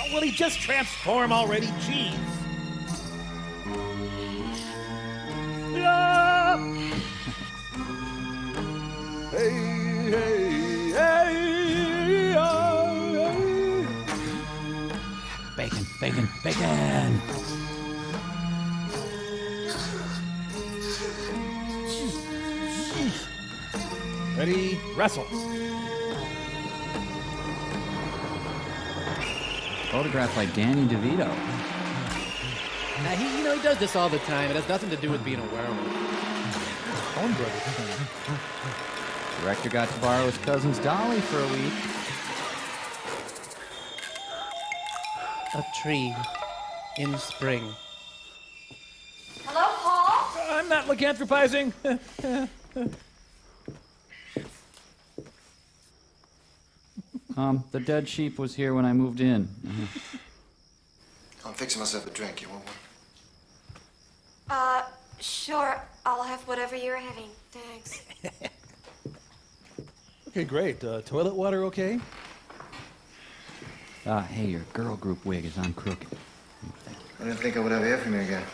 Oh, will he just transform already? Jeez. Yeah! Hey, hey, hey, hey. Bacon, bacon, bacon! Ready, wrestle. Photographed by Danny DeVito. Now, he does this all the time. It has nothing to do with being a werewolf. Coen Brothers. Director got to borrow his cousin's dolly for a week. A tree in spring. Hello, Paul? I'm not lycanthropizing. The dead sheep was here when I moved in. I'm fixing myself a drink. You want one? Sure. I'll have whatever you're having. Thanks. Okay, great. Toilet water okay? Hey, your girl group wig is on crooked. I didn't think I would ever hear from you again.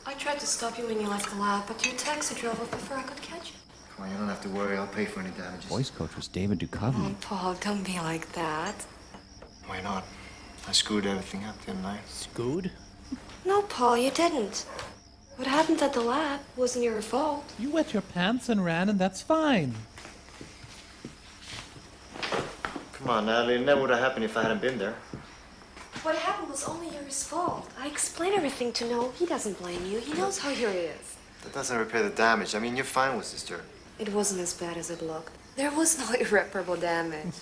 I tried to stop you when you left the lab, but your taxi drove off before I could catch it. Come on, you don't have to worry. I'll pay for any damages. Voice coach was David Duchovny. Oh, Paul, don't be like that. Why not? I screwed everything up, didn't I? Screwed? No, Paul, you didn't. What happened at the lab wasn't your fault. You wet your pants and ran, and that's fine. Come on, Natalie. It never would have happened if I hadn't been there. What happened was only your fault. I explained everything to Noel. He doesn't blame you. He knows how you're is. That doesn't repair the damage. I mean, you're fine with this dirt. It wasn't as bad as it looked. There was no irreparable damage.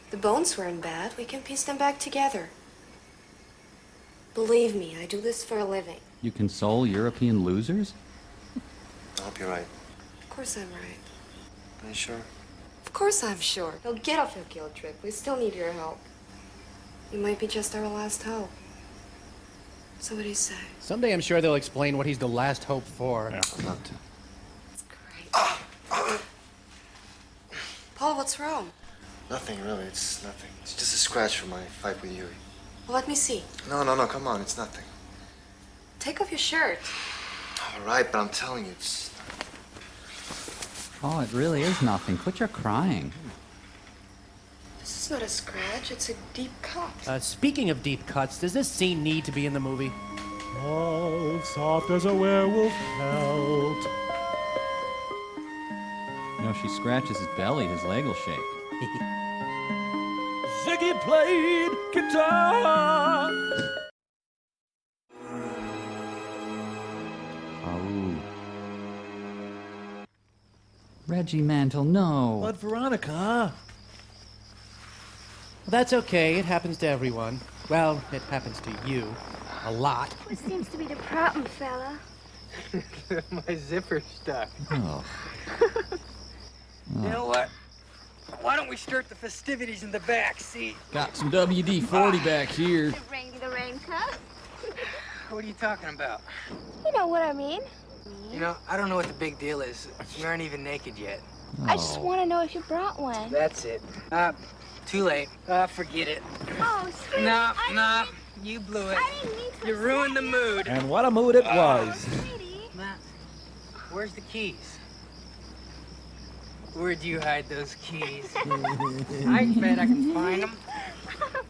The bones weren't bad. We can piece them back together. Believe me, I do this for a living. You console European losers? I hope you're right. course I'm right. Are you sure? Of course I'm sure. He'll get off your guilt trip. We still need your help. You might be just our last hope. So what do you say? Someday I'm sure they'll explain what he's the last hope for. Yeah, I'd love to. Paul, what's wrong? Nothing, really. It's nothing. It's just a scratch from my fight with Yuri. Well, let me see. No, come on. It's nothing. Take off your shirt. All right, but I'm telling you, it's... Oh, it really is nothing. Quit your crying. This is not a scratch. It's a deep cut. Speaking of deep cuts, does this scene need to be in the movie? Oh, soft as a werewolf pelt. You know, she scratches his belly, his leg will shake. Ziggy played guitar. Oh. Reggie Mantle, no. But Veronica. Well, that's okay. It happens to everyone. Well, it happens to you. A lot. What seems to be the problem, fella? My zipper's stuck. Oh. You know what? Why don't we start the festivities in the back seat? Got some WD-40 back here. The raincoat? What are you talking about? You know what I mean. You know, I don't know what the big deal is. You aren't even naked yet. I just want to know if you brought one. That's it. Too late. Forget it. Oh, sweet. Nah, you blew it. I didn't mean to. You ruined the mood. And what a mood it was. Matt, where's the keys? Where'd you hide those keys? I bet I can find them.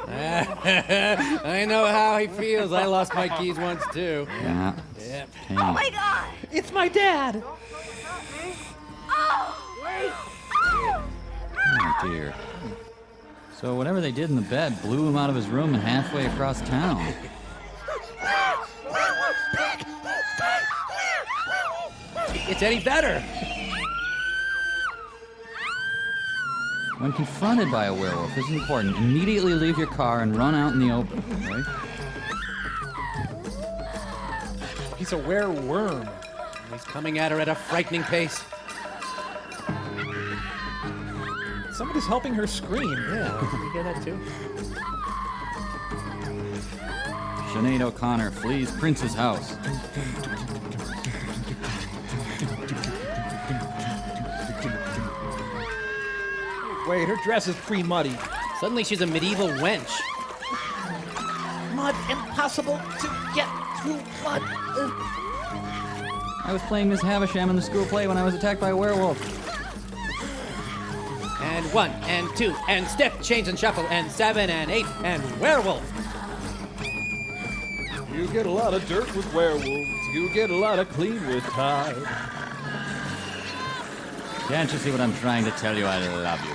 I know how he feels. I lost my keys once, too. Yeah. Yep. Pain. Oh my God! It's my dad! Oh! Oh, dear. So whatever they did in the bed blew him out of his room and halfway across town. It's any better. When confronted by a werewolf, it's important. Immediately leave your car and run out in the open, right? He's a wereworm. He's coming at her at a frightening pace. Somebody's helping her scream. Yeah, you hear that too? Sinead O'Connor flees Prince's house. Wait, her dress is pre-muddy. Suddenly she's a medieval wench. Mud, impossible to get through mud. I was playing Miss Havisham in the school play when I was attacked by a werewolf. And 1, and 2, and step, change and shuffle, and 7, and 8, and werewolf. You get a lot of dirt with werewolves. You get a lot of clean with tide. Can't you see what I'm trying to tell you? I love you.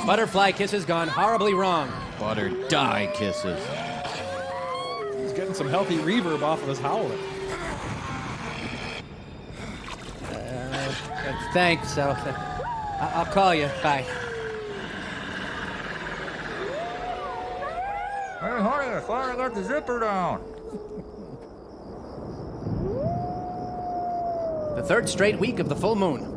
Butterfly kisses gone horribly wrong. Butter die kisses. He's getting some healthy reverb off of his howling. Thanks. I'll call you. Bye. Hey, honey, I finally got the zipper down. The third straight week of the full moon.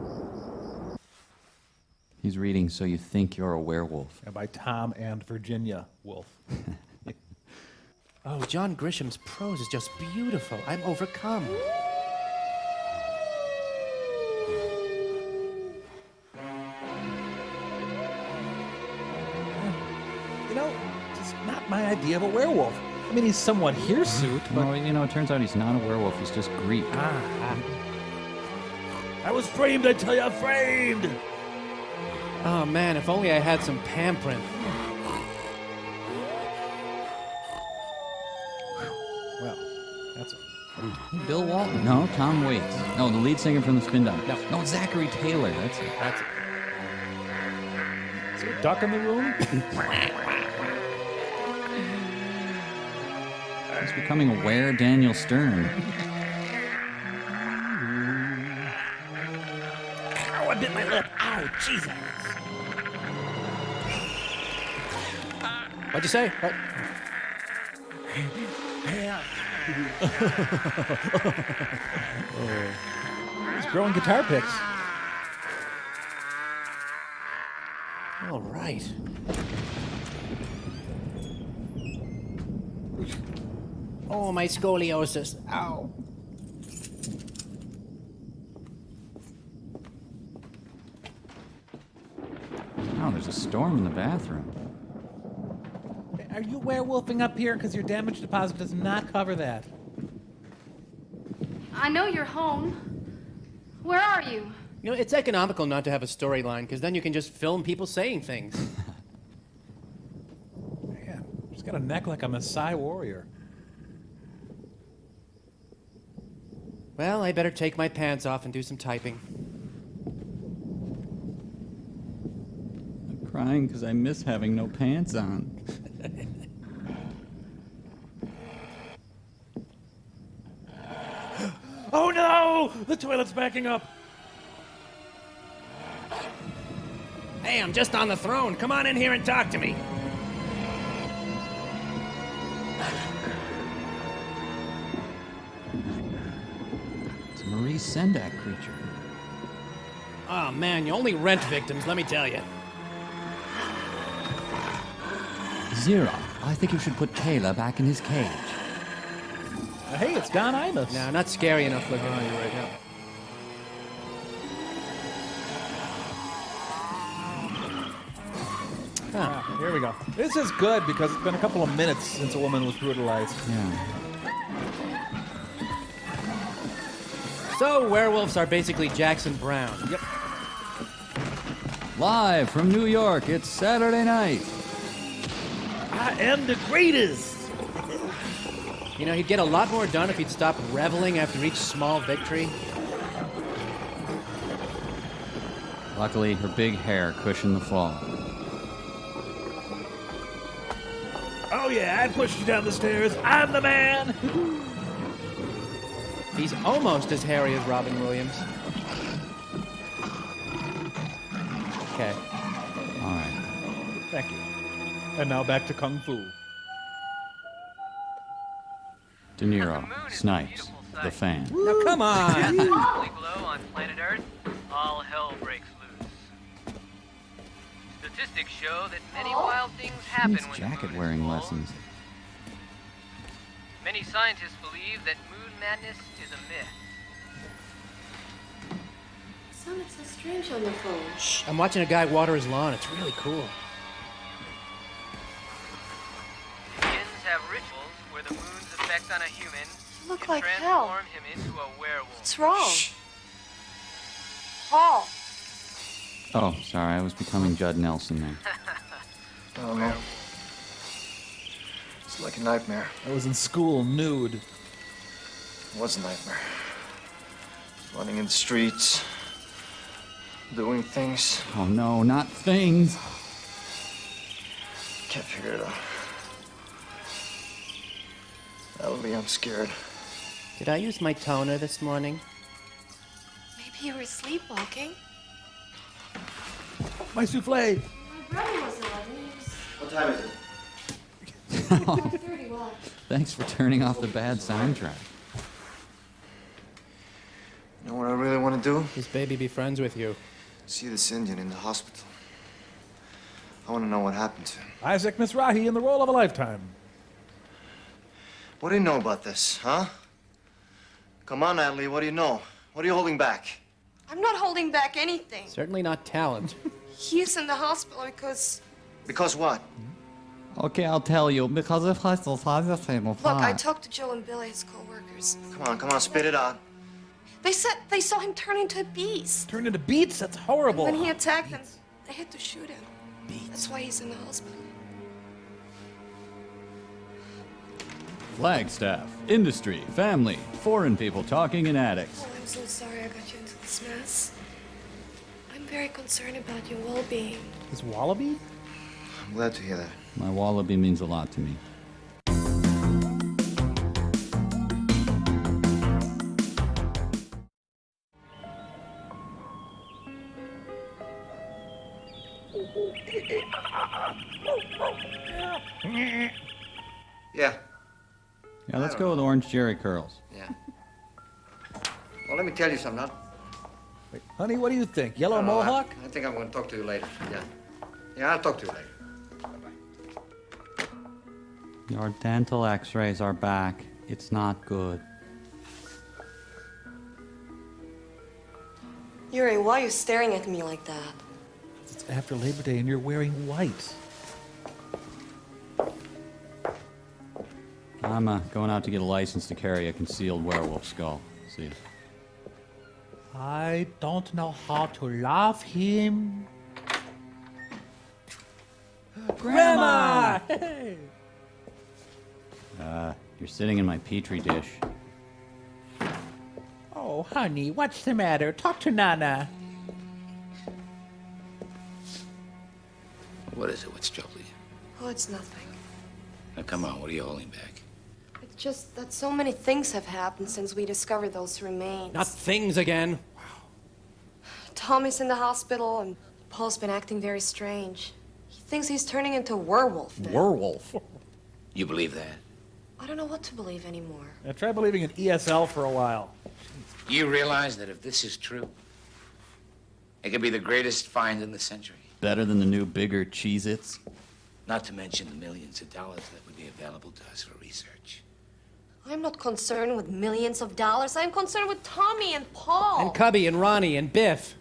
He's reading So You Think You're a Werewolf. And by Tom and Virginia Woolf. Oh, John Grisham's prose is just beautiful. I'm overcome. You know, just not my idea of a werewolf. I mean, he's somewhat hirsute, but... Well, you know, it turns out he's not a werewolf. He's just Greek. I was framed, I tell you, framed! Oh, man, if only I had some pamprin. Well, that's it. Bill Walton? No, Tom Waits. No, the lead singer from the Spin Doctors. No, Zachary Taylor. That's it. That's it. Is there a duck in the room? He's becoming a were Daniel Stern. Oh, I bit my lip. Ow, Jesus. What'd you say? What? He's growing guitar picks. All right. Oh, my scoliosis. Ow. Oh, there's a storm in the bathroom. Are you werewolfing up here? Because your damage deposit does not cover that. I know you're home. Where are you? You know, it's economical not to have a storyline, because then you can just film people saying things. Man, she's got a neck like a Maasai warrior. Well, I better take my pants off and do some typing. I'm crying because I miss having no pants on. Oh no! The toilet's backing up! Hey, I'm just on the throne. Come on in here and talk to me. It's a Maurice Sendak creature. Oh, man, you only rent victims, let me tell you. Zira, I think you should put Taylor back in his cage. Hey, it's Don Imus. No, not scary enough looking on you right now. Ah, here we go. This is good because it's been a couple of minutes since a woman was brutalized. Yeah. So, werewolves are basically Jackson Brown. Yep. Live from New York, it's Saturday night. I am the greatest! You know, he'd get a lot more done if he'd stop reveling after each small victory. Luckily, her big hair cushioned the fall. Oh yeah, I pushed you down the stairs. I'm the man! He's almost as hairy as Robin Williams. Okay. All right. Thank you. And now back to Kung Fu. De Niro, Snipes, the fan. Now come on! glow on planet Earth, all hell breaks loose. Statistics show that many wild things happen Needs when jacket wearing lessons. Many scientists believe that moon madness is a myth. Sounded so strange on the phone. Shh, I'm watching a guy water his lawn. It's really cool. Humans have rituals where the moon's effect on a human You look can like transform hell. him into a werewolf. What's wrong? Paul. Oh, sorry, I was becoming Judd Nelson there. Oh, no. It's like a nightmare. I was in school nude. It was a nightmare. Running in the streets, doing things. Oh no, not things. Can't figure it out. Ellie, I'm scared. Did I use my toner this morning? Maybe you were sleepwalking. My souffle! My brother was 11. What time is it? 5:30. What? Thanks for turning off the bad soundtrack. You know what I really want to do? This baby be friends with you. See this Indian in the hospital. I want to know what happened to him. Isaac Mizrahi in the role of a lifetime. What do you know about this, huh? Come on, Natalie, what do you know? What are you holding back? I'm not holding back anything. Certainly not talent. He's in the hospital because... Because what? Okay, I'll tell you, because if I still find the same Look, I talked to Joe and Billy, his co-workers. Come on, spit it out. They said they saw him turn into a beast. Turned into beets? That's horrible. When he attacked them, they had to shoot him. That's why he's in the hospital. Flagstaff, industry, family, foreign people talking in attics. Oh, I'm so sorry I got you into this mess. I'm very concerned about your well-being. Is Wallaby? I'm glad to hear that. My wallaby means a lot to me. Yeah. Yeah, let's go with orange Jerry curls. Yeah. Well, let me tell you something. Wait, honey, what do you think? Yellow I don't know, mohawk? I think I'm going to talk to you later. Yeah. Yeah, I'll talk to you later. Your dental x-rays are back. It's not good. Yuri, why are you staring at me like that? It's after Labor Day and you're wearing white. I'm going out to get a license to carry a concealed werewolf skull. See. I don't know how to love him. Grandma! Hey! You're sitting in my petri dish. Oh, honey, what's the matter? Talk to Nana. What is it? What's troubling you? Oh, it's nothing. Now, come on. What are you holding back? It's just that so many things have happened since we discovered those remains. Not things again. Tommy's in the hospital, and Paul's been acting very strange. He thinks he's turning into a werewolf now. Werewolf? You believe that? I don't know what to believe anymore. Now, try believing in ESL for a while. You realize that if this is true, it could be the greatest find in the century. Better than the new, bigger Cheez-Its? Not to mention the millions of dollars that would be available to us for research. I'm not concerned with millions of dollars. I'm concerned with Tommy and Paul. And Cubby and Ronnie and Biff.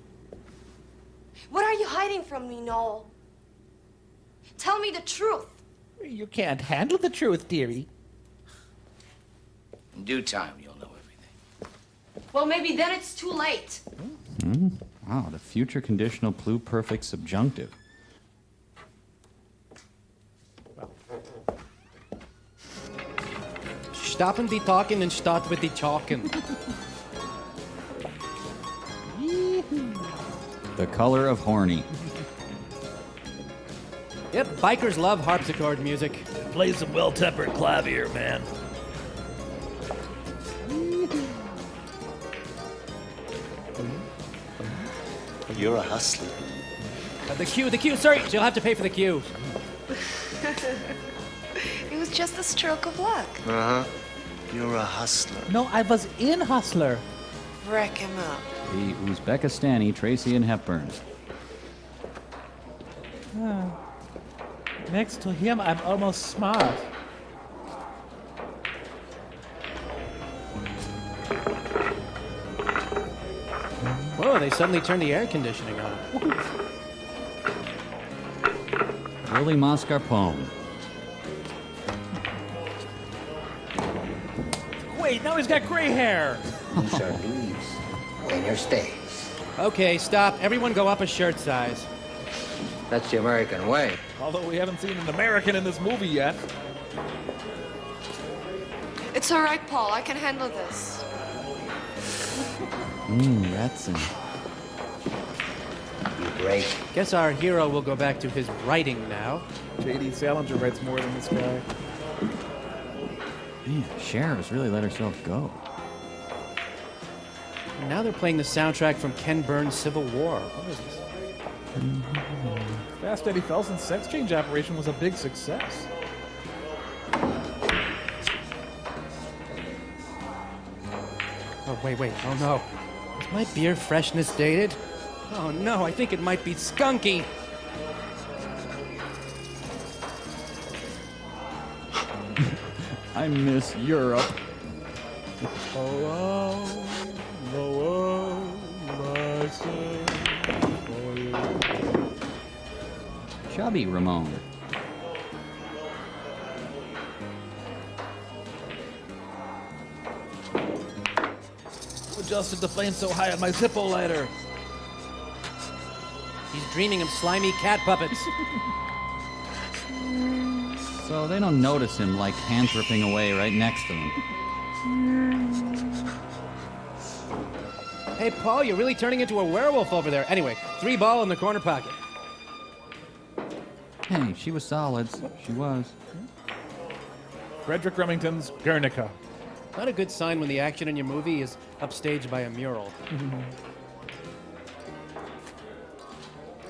What are you hiding from me, Noel? Tell me the truth. You can't handle the truth, dearie. In due time, you'll know everything. Well, maybe then it's too late. Wow, the future conditional pluperfect subjunctive. Stoppen die talking and start with the chalking. The color of horny. Yep, bikers love harpsichord music. Play some well-tempered clavier, man. You're a hustler. The queue, sorry, you'll have to pay for the queue. It was just a stroke of luck. Uh-huh. You're a hustler. No, I was in Hustler. Wreck him up. The Uzbekistani Tracy and Hepburn. Next to him, I'm almost smart. Whoa, they suddenly turned the air conditioning on. Willie Mascarpone. Wait, now he's got gray hair. These are leaves. Winner stays. Okay, stop. Everyone go up a shirt size. That's the American way. Although we haven't seen an American in this movie yet. It's all right, Paul. I can handle this. Retson. You break. Guess our hero will go back to his writing now. J.D. Salinger writes more than this guy. Man, Cher has really let herself go. Now they're playing the soundtrack from Ken Burns' Civil War. What is this? Fast Eddie Felson's sex change operation was a big success. Oh, wait. Oh, no. Is my beer freshness dated? Oh, no, I think it might be skunky. I miss Europe. Chubby Ramon. Who adjusted the flame so high on my Zippo lighter? He's dreaming of slimy cat puppets. So they don't notice him like cantripping away right next to them. Hey, Paul, you're really turning into a werewolf over there. Anyway, 3 ball in the corner pocket. Hey, she was solids. She was. Frederick Remington's Guernica. Not a good sign when the action in your movie is upstaged by a mural.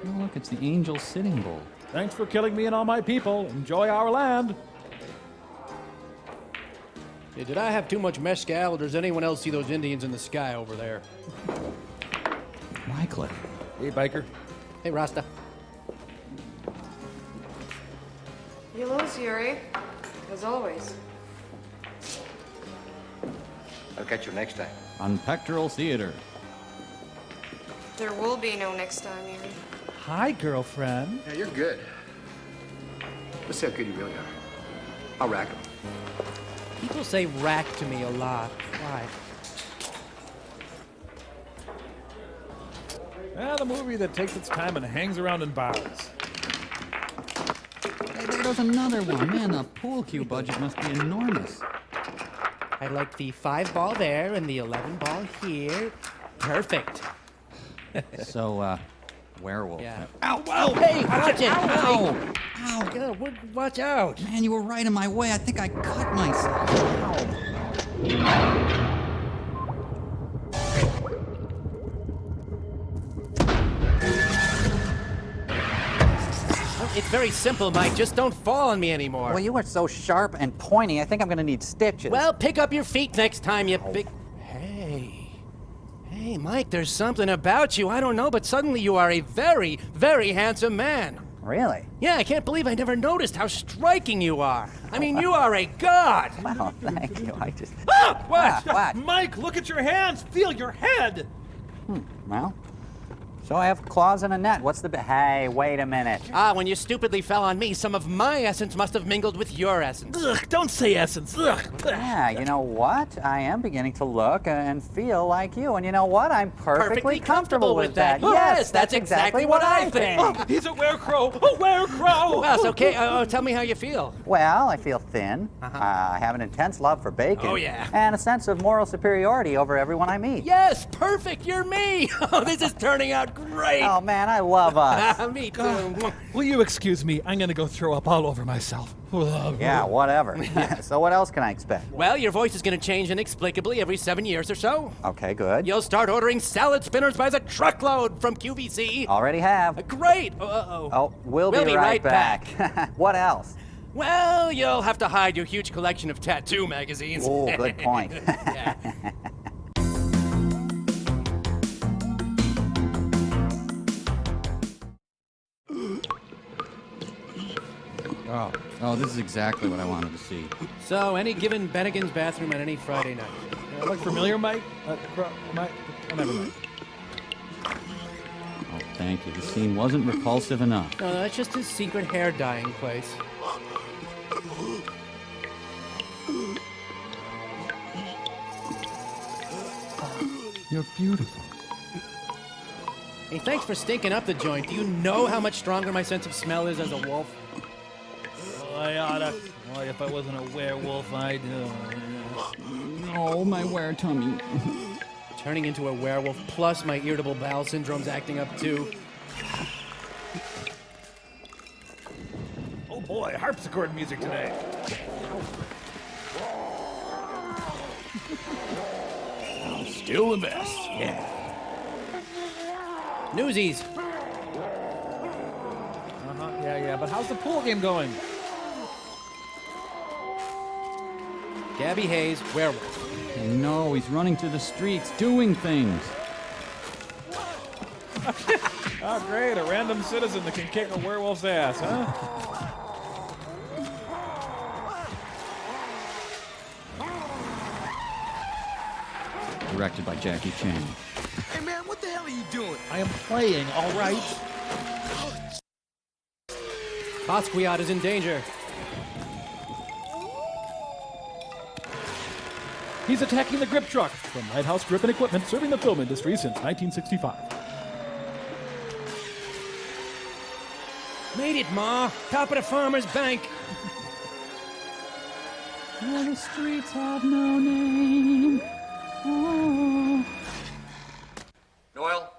Oh, look, it's the Angel Sitting Bull. Thanks for killing me and all my people. Enjoy our land. Hey, did I have too much mezcal, or does anyone else see those Indians in the sky over there? Wycliffe. Hey, biker. Hey, Rasta. You lose, Yuri. As always. I'll catch you next time. On Pectoral Theater. There will be no next time, Yuri. Hi, girlfriend. Yeah, you're good. Let's see how good you really are. I'll rack him. People say rack to me a lot. Why? The movie that takes its time and hangs around in bars. Hey, there goes another one. Man, the pool cue budget must be enormous. I like the 5-ball there and the 11-ball here. Perfect. So, Werewolf. Yeah. Ow, Oh, hey, watch it! Ow! Ow! God, watch out! Man, you were right in my way. I think I cut myself. Ow. It's very simple, Mike. Just don't fall on me anymore. Well, you are so sharp and pointy, I think I'm gonna need stitches. Well, pick up your feet next time, you big... Hey, Mike, there's something about you. I don't know, but suddenly you are a very, very handsome man. Really? Yeah, I can't believe I never noticed how striking you are. I mean, you are a god. Wow, thank you. I just... Ah, what? What? Mike, look at your hands. Feel your head. Well, so I have claws and a net. What's the... Hey, wait a minute. Ah, when you stupidly fell on me, some of my essence must have mingled with your essence. Ugh, don't say essence. Ugh. Yeah, you know what? I am beginning to look and feel like you. And you know what? I'm perfectly comfortable with that. Yes, that's exactly what I think. Oh, he's a werecrow. A werecrow. Well, it's okay. Tell me how you feel. Well, I feel thin. I have an intense love for bacon. Oh, yeah. And a sense of moral superiority over everyone I meet. Yes, perfect. You're me. Oh, this is turning out great. Oh, man, I love us. Me too. Will you excuse me? I'm going to go throw up all over myself. Yeah, whatever. So what else can I expect? Well, your voice is going to change inexplicably every 7 years or so. Okay, good. You'll start ordering salad spinners by the truckload from QVC. Already have. Great. Uh-oh. Oh, we'll be right back. What else? Well, you'll have to hide your huge collection of tattoo magazines. Oh, good point. Yeah. Oh, this is exactly what I wanted to see. So, any given Bennigan's bathroom on any Friday night. Look familiar, Mike? Mike? Oh, never mind. Oh, thank you. The scene wasn't repulsive enough. No, that's just his secret hair dyeing place. You're beautiful. Hey, thanks for stinking up the joint. Do you know how much stronger my sense of smell is as a wolf? I oughta. Well, if I wasn't a werewolf, I'd. Oh, my tummy. Turning into a werewolf, plus my irritable bowel syndrome's acting up too. Oh boy, harpsichord music today. Still the best. Yeah. Newsies. Yeah, but how's the pool game going? Gabby Hayes, werewolf. No, he's running through the streets, doing things. Oh, great, a random citizen that can kick a werewolf's ass, huh? Directed by Jackie Chan. Hey, man, what the hell are you doing? I am playing, all right? Basquiat is in danger. He's attacking the grip truck from Lighthouse Grip and Equipment, serving the film industry since 1965. Made it, Ma. Top of the farmer's bank. Well, the streets have no name. Oh. Noel,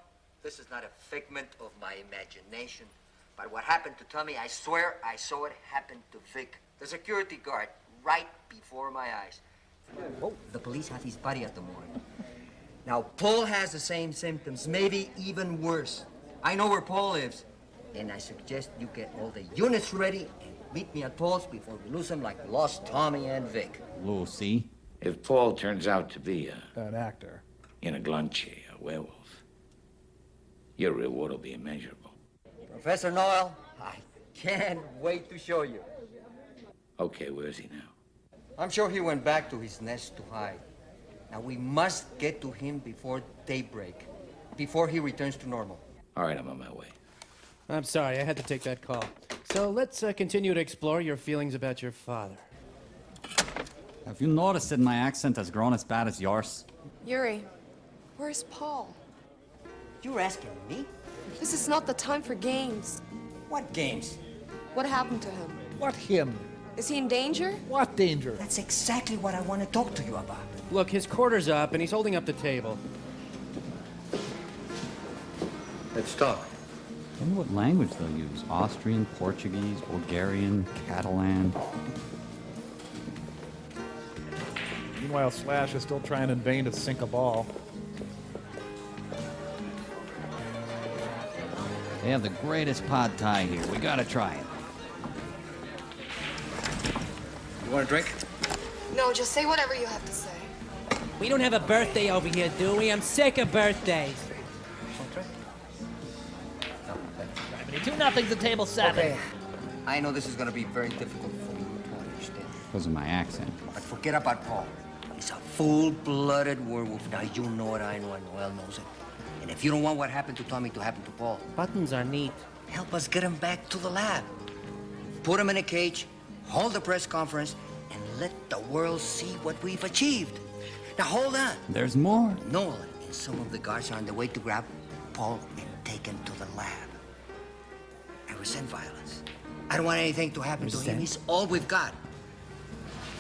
this is not a figment of my imagination. But what happened to Tommy, I swear I saw it happen to Vic, the security guard, right before my eyes. Oh, the police have his body at the morgue. Now, Paul has the same symptoms, maybe even worse. I know where Paul lives. And I suggest you get all the units ready and meet me at Paul's before we lose them like we lost Tommy and Vic. Lucy. If Paul turns out to be an actor, in a glunche, a werewolf, your reward will be immeasurable. Professor Noel, I can't wait to show you. Okay, where is he now? I'm sure he went back to his nest to hide. Now we must get to him before daybreak, before he returns to normal. All right, I'm on my way. I'm sorry, I had to take that call. So let's continue to explore your feelings about your father. Have you noticed that my accent has grown as bad as yours? Yuri, where's Paul? You're asking me? This is not the time for games. What games? What happened to him? What him? Is he in danger? What danger? That's exactly what I want to talk to you about. Look, his quarter's up and he's holding up the table. Let's talk. I wonder what language they'll use. Austrian, Portuguese, Bulgarian, Catalan. Meanwhile, Slash is still trying in vain to sink a ball. They have the greatest pad thai here. We gotta try it. You want a drink? No, just say whatever you have to say. We don't have a birthday over here, do we? I'm sick of birthdays. 2-0 to table 7. Okay. I know this is going to be very difficult for you to understand. Because of my accent. But forget about Paul. He's a full-blooded werewolf. Now, you know it, I know it, Noel knows it. And if you don't want what happened to Tommy to happen to Paul... Buttons are neat. Help us get him back to the lab. Put him in a cage, hold a press conference, and let the world see what we've achieved. Now, hold on. There's more. Noel and some of the guards are on the way to grab Paul and take him to the lab. I resent violence. I don't want anything to happen to him. He's all we've got.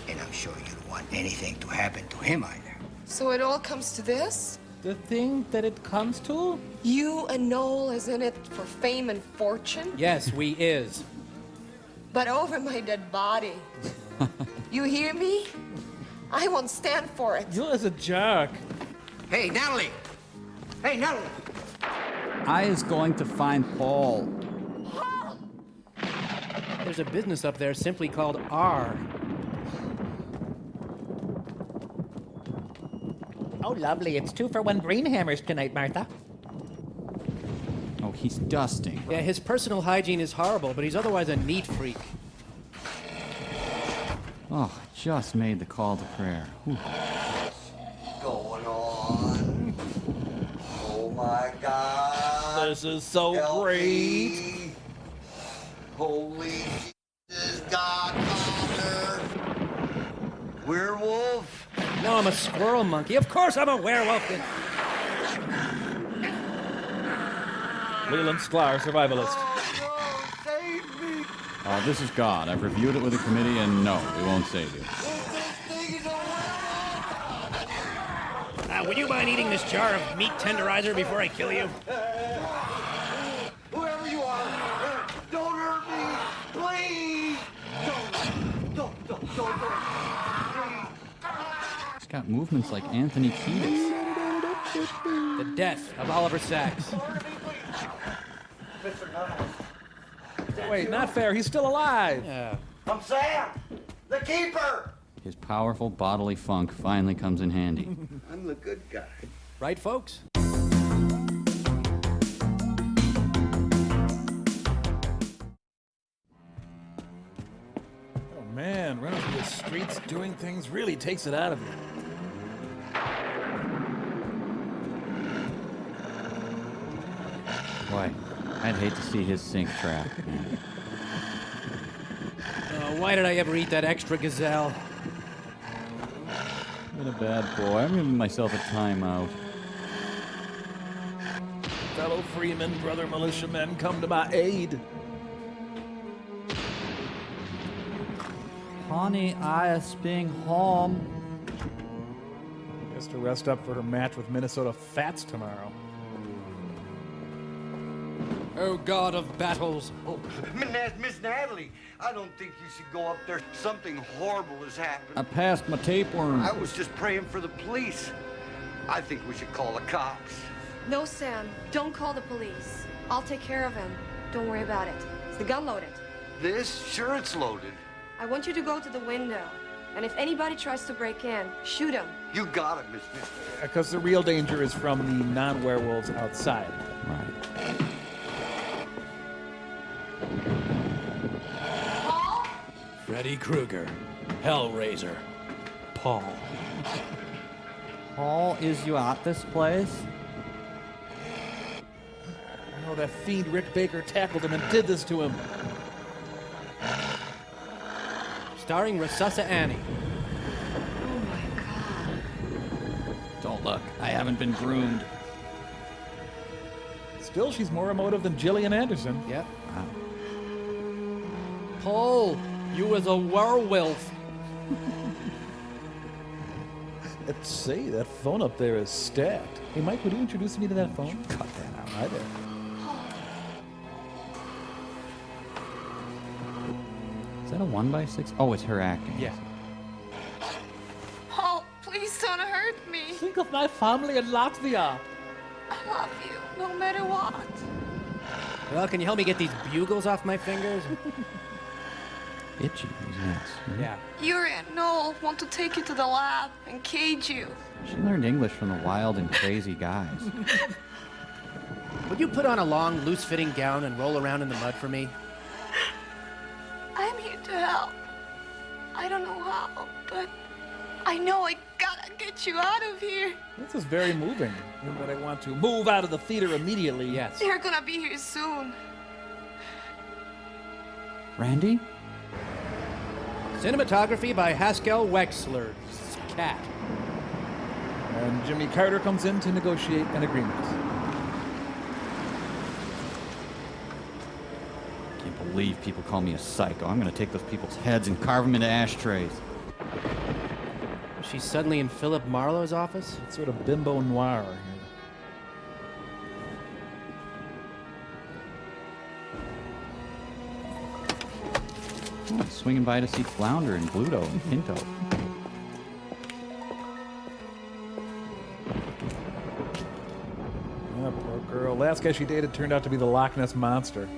And I'm sure you don't want anything to happen to him either. So it all comes to this? The thing that it comes to? You and Noel is in it for fame and fortune? Yes, we is. But over my dead body. You hear me? I won't stand for it. You as a jerk. Hey, Natalie! Hey, Natalie! I is going to find Paul. There's a business up there simply called R. Oh, lovely. It's 2 for 1 green hammers tonight, Martha. Oh, he's dusting. Yeah, his personal hygiene is horrible, but he's otherwise a neat freak. Oh, I just made the call to prayer. Whew. Going on. Oh my God. This is so Help great. me. Holy Jesus, Godfather. Werewolf? No, I'm a squirrel monkey. Of course I'm a werewolf. Leland Sklar, survivalist. Oh, no, save me. This is God. I've reviewed it with the committee, and no, we won't save you. Would you mind eating this jar of meat tenderizer before I kill you? Whoever you are, don't hurt me, please. Don't. He's got movements like Anthony Kiedis. The death of Oliver Sacks. Wait, not fair. He's still alive. Yeah. I'm Sam, the keeper. His powerful bodily funk finally comes in handy. I'm the good guy. Right, folks? Oh, man. Running through the streets doing things really takes it out of you. Boy, I'd hate to see his sink trap. Why did I ever eat that extra gazelle? I've been a bad boy. I'm giving myself a timeout. Fellow freemen, brother militiamen, come to my aid. Honey, I is being home. Has to rest up for her match with Minnesota Fats tomorrow. Oh, God of battles. Oh, Miss Natalie, I don't think you should go up there. Something horrible has happened. I passed my tapeworm. I was just praying for the police. I think we should call the cops. No, Sam. Don't call the police. I'll take care of him. Don't worry about it. Is the gun loaded? This? Sure it's loaded. I want you to go to the window. And if anybody tries to break in, shoot him. You got it, Miss Smith. Because the real danger is from the non-werewolves outside. Right. Freddy Krueger, Hellraiser, Paul. Paul, is you at this place? Oh, that fiend Rick Baker tackled him and did this to him. Starring Resuscita Annie. Oh my God. Don't look. I haven't been groomed. Still, she's more emotive than Gillian Anderson. Yep. Wow. Paul, you was a werewolf. Let's see, that phone up there is stacked. Hey, Mike, would you introduce me to that phone? Cut that out. Hi there. Is that a 1x6? Oh, it's her acting. Yeah. Paul, please don't hurt me. Think of my family in Latvia. I love you, no matter what. Well, can you help me get these bugles off my fingers? Itchy, yes. Yeah. Yuri and Noel want to take you to the lab and cage you. She learned English from the wild and crazy guys. Would you put on a long, loose-fitting gown and roll around in the mud for me? I'm here to help. I don't know how, but I know I gotta get you out of here. This is very moving. But I want to move out of the theater immediately. Yes. They're gonna be here soon. Randy? Cinematography by Haskell Wexler. Cat. And Jimmy Carter comes in to negotiate an agreement. Can't believe people call me a psycho. I'm gonna take those people's heads and carve them into ashtrays. She's suddenly in Philip Marlowe's office? It's sort of bimbo noir here. Oh, swinging by to see Flounder and Bluto and Pinto. Oh, poor girl. Last guy she dated turned out to be the Loch Ness Monster.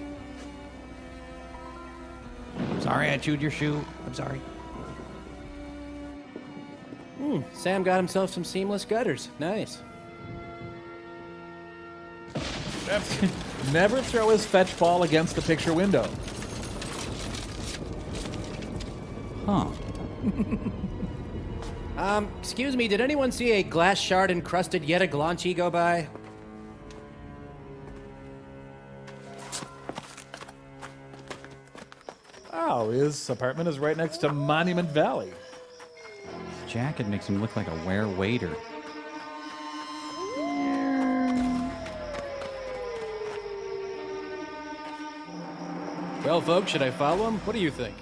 Sorry I chewed your shoe. I'm sorry. Sam got himself some seamless gutters. Nice. Never throw his fetch ball against the picture window. Huh. Excuse me, did anyone see a glass shard encrusted Yetta Glanchi go by? Oh, his apartment is right next to Monument Valley. His jacket makes him look like a were-waiter. Well, folks, should I follow him? What do you think?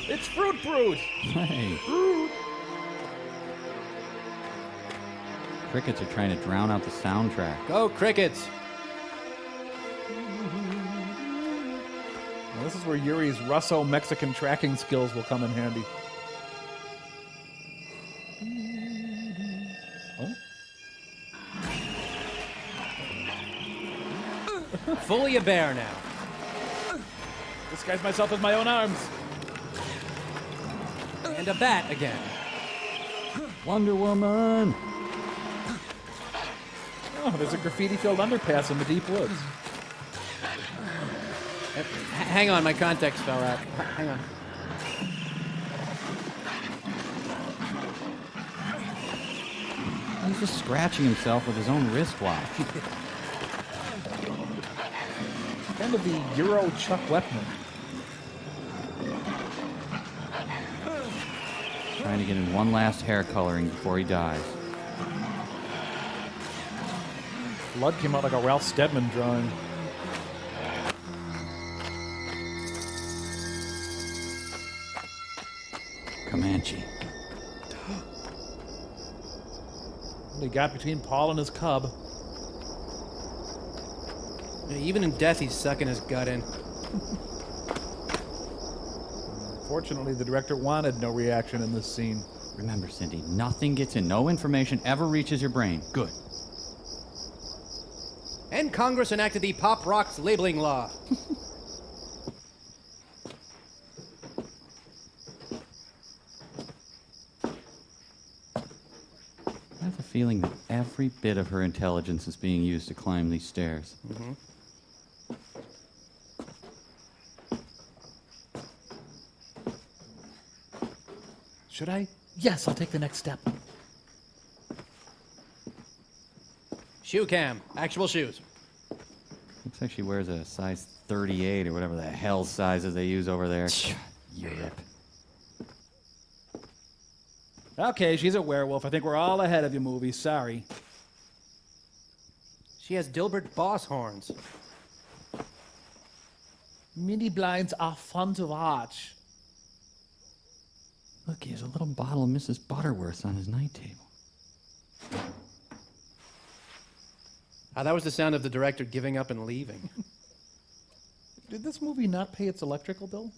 It's Fruit Brood! Hey. Crickets are trying to drown out the soundtrack. Go, crickets! Well, this is where Yuri's Russo-Mexican tracking skills will come in handy. Oh? Fully a bear now. Disguise myself with my own arms. And a bat again. Wonder Woman! Oh, there's a graffiti-filled underpass in the deep woods. Hang on, my contacts fell out. Hang on. He's just scratching himself with his own wristwatch. Kind of the Euro Chuck Wepner. Trying to get in one last hair coloring before he dies. Blood came out like a Ralph Steadman drawing. Comanche. What he got between Paul and his cub. Even in death, he's sucking his gut in. Fortunately, the director wanted no reaction in this scene. Remember, Cindy, nothing gets in. No information ever reaches your brain. Good. And Congress enacted the Pop Rocks labeling law. I have a feeling that every bit of her intelligence is being used to climb these stairs. Mm-hmm. Should I? Yes, I'll take the next step. Shoe cam. Actual shoes. Looks like she wears a size 38 or whatever the hell sizes they use over there. Europe. Okay, she's a werewolf. I think we're all ahead of you, movie. Sorry. She has Dilbert boss horns. Mini blinds are fun to watch. Look, he has a little bottle of Mrs. Butterworth on his night table. That was the sound of the director giving up and leaving. Did this movie not pay its electrical bill?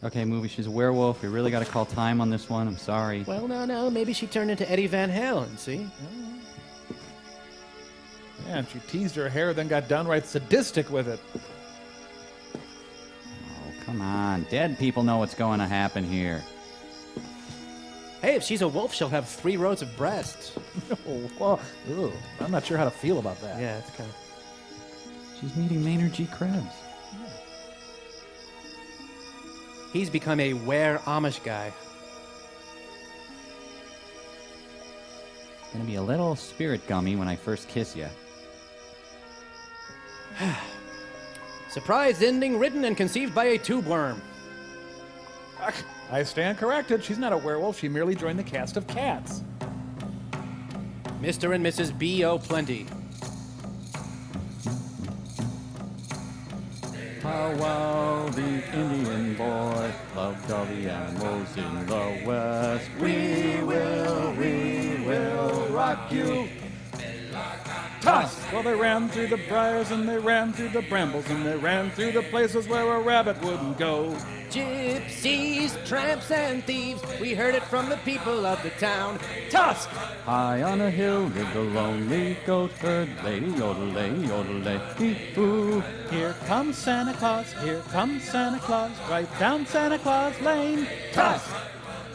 Okay, movie, she's a werewolf. We really got to call time on this one. I'm sorry. Well, no. Maybe she turned into Eddie Van Halen, see? Yeah, and she teased her hair, then got downright sadistic with it. Oh, come on. Dead people know what's going to happen here. Hey, if she's a wolf, she'll have 3 rows of breasts. Oh, well, ew, I'm not sure how to feel about that. Yeah, it's kind of... She's meeting Maynard G. Krebs. He's become a Amish guy. It's gonna be a little spirit gummy when I first kiss you. Surprise ending written and conceived by a tube worm. I stand corrected. She's not a werewolf. She merely joined the cast of Cats. Mr. and Mrs. B.O. Plenty. How wow, the Indian boy loved all the animals in the West. We will rock you. Toss! Well, they ran through the briars and they ran through the brambles and they ran through the places where a rabbit wouldn't go. Gypsies, tramps, and thieves, we heard it from the people of the town. Tusk! High on a hill lived a lonely goat herd, lady yodelay, yodelay, ooh. Here comes Santa Claus, here comes Santa Claus, right down Santa Claus Lane. Tusk!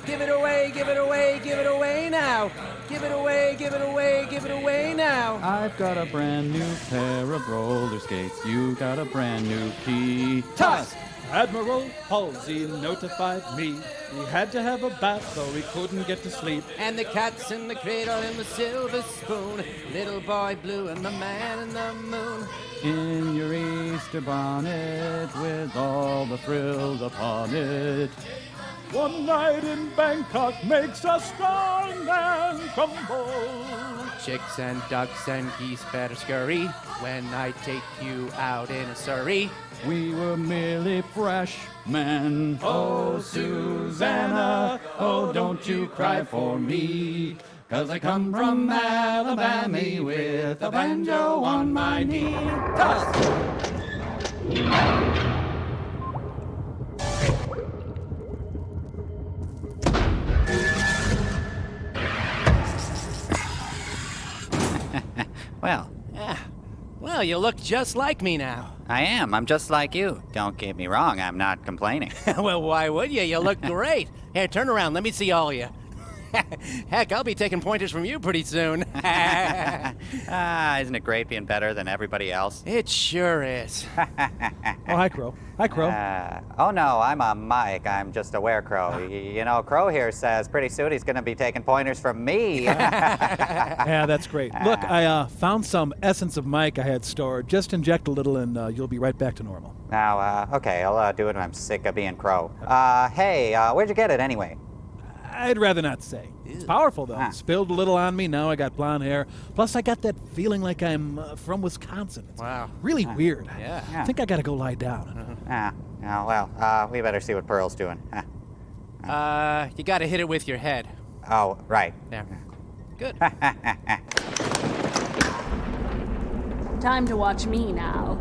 Give it away, give it away, give it away now. Give it away, give it away, give it away now. I've got a brand new pair of roller skates. You got a brand new key. Tusk! Admiral Halsey notified me he had to have a bath so he couldn't get to sleep. And the cat's in the cradle and the silver spoon. Little boy blue and the man in the moon. In your Easter bonnet with all the frills upon it. One night in Bangkok makes a strong man crumble. Chicks and ducks and geese better scurry when I take you out in a surrey. We were merely freshmen. Oh, Susanna, oh, don't you cry for me. 'Cause I come from Alabama with a banjo on my knee. Tusk! Well. Well, you look just like me now. I am. I'm just like you. Don't get me wrong. I'm not complaining. Well, why would you? You look great. Here, turn around. Let me see all of you. Heck, I'll be taking pointers from you pretty soon. Isn't it great being better than everybody else? It sure is. Oh, hi, Crow. Hi, Crow. Oh, no, I'm a Mike. I'm just a werecrow. You know, Crow here says pretty soon he's going to be taking pointers from me. Yeah, that's great. Look, I found some essence of Mike I had stored. Just inject a little and you'll be right back to normal. Now, okay, I'll do it when I'm sick of being Crow. Hey, where'd you get it anyway? I'd rather not say. It's powerful, though. Spilled a little on me. Now I got blonde hair. Plus, I got that feeling like I'm from Wisconsin. It's really weird. Yeah. I think I got to go lie down. Well, we better see what Pearl's doing. You got to hit it with your head. Oh, right. There. Good. Time to watch me now.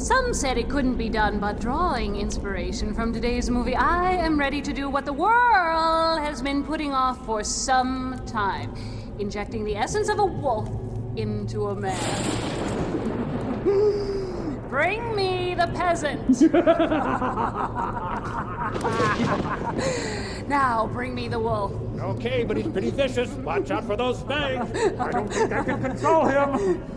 Some said it couldn't be done, but drawing inspiration from today's movie, I am ready to do what the world has been putting off for some time. Injecting the essence of a wolf into a man. Bring me the peasant. Now, bring me the wolf. Okay, but he's pretty vicious. Watch out for those fangs. I don't think I can control him.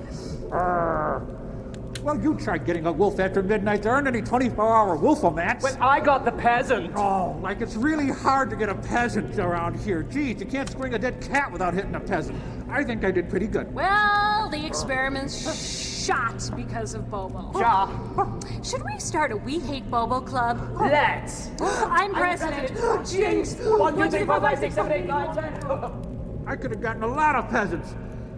Well, you tried getting a wolf after midnight. There aren't any 24-hour wolfomats. But I got the peasant. Oh, like it's really hard to get a peasant around here. Geez, you can't spring a dead cat without hitting a peasant. I think I did pretty good. Well, the experiment's shot because of Bobo. Ja. Should we start a We Hate Bobo club? Let's. I'm president. Jinx. 1, 2, 3, 4, 5, 6, 7, 8, 9, 10. I could have gotten a lot of peasants.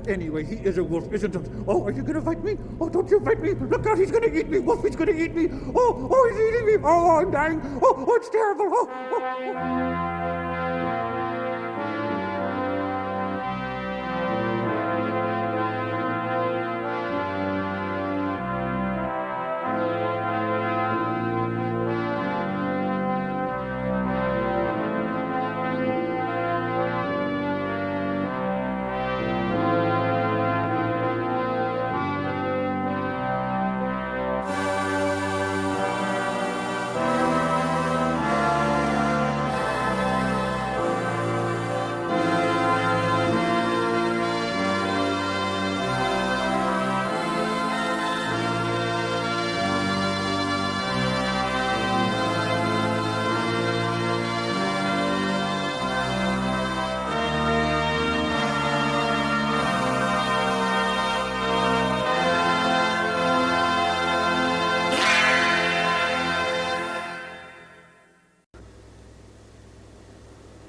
Anyway, he is a wolf, isn't he? Oh, are you gonna fight me? Oh, don't you fight me! Look out, he's gonna eat me! Wolf, he's gonna eat me! Oh, he's eating me! Oh, I'm dying! Oh, it's terrible! Oh.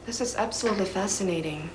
This is absolutely fascinating.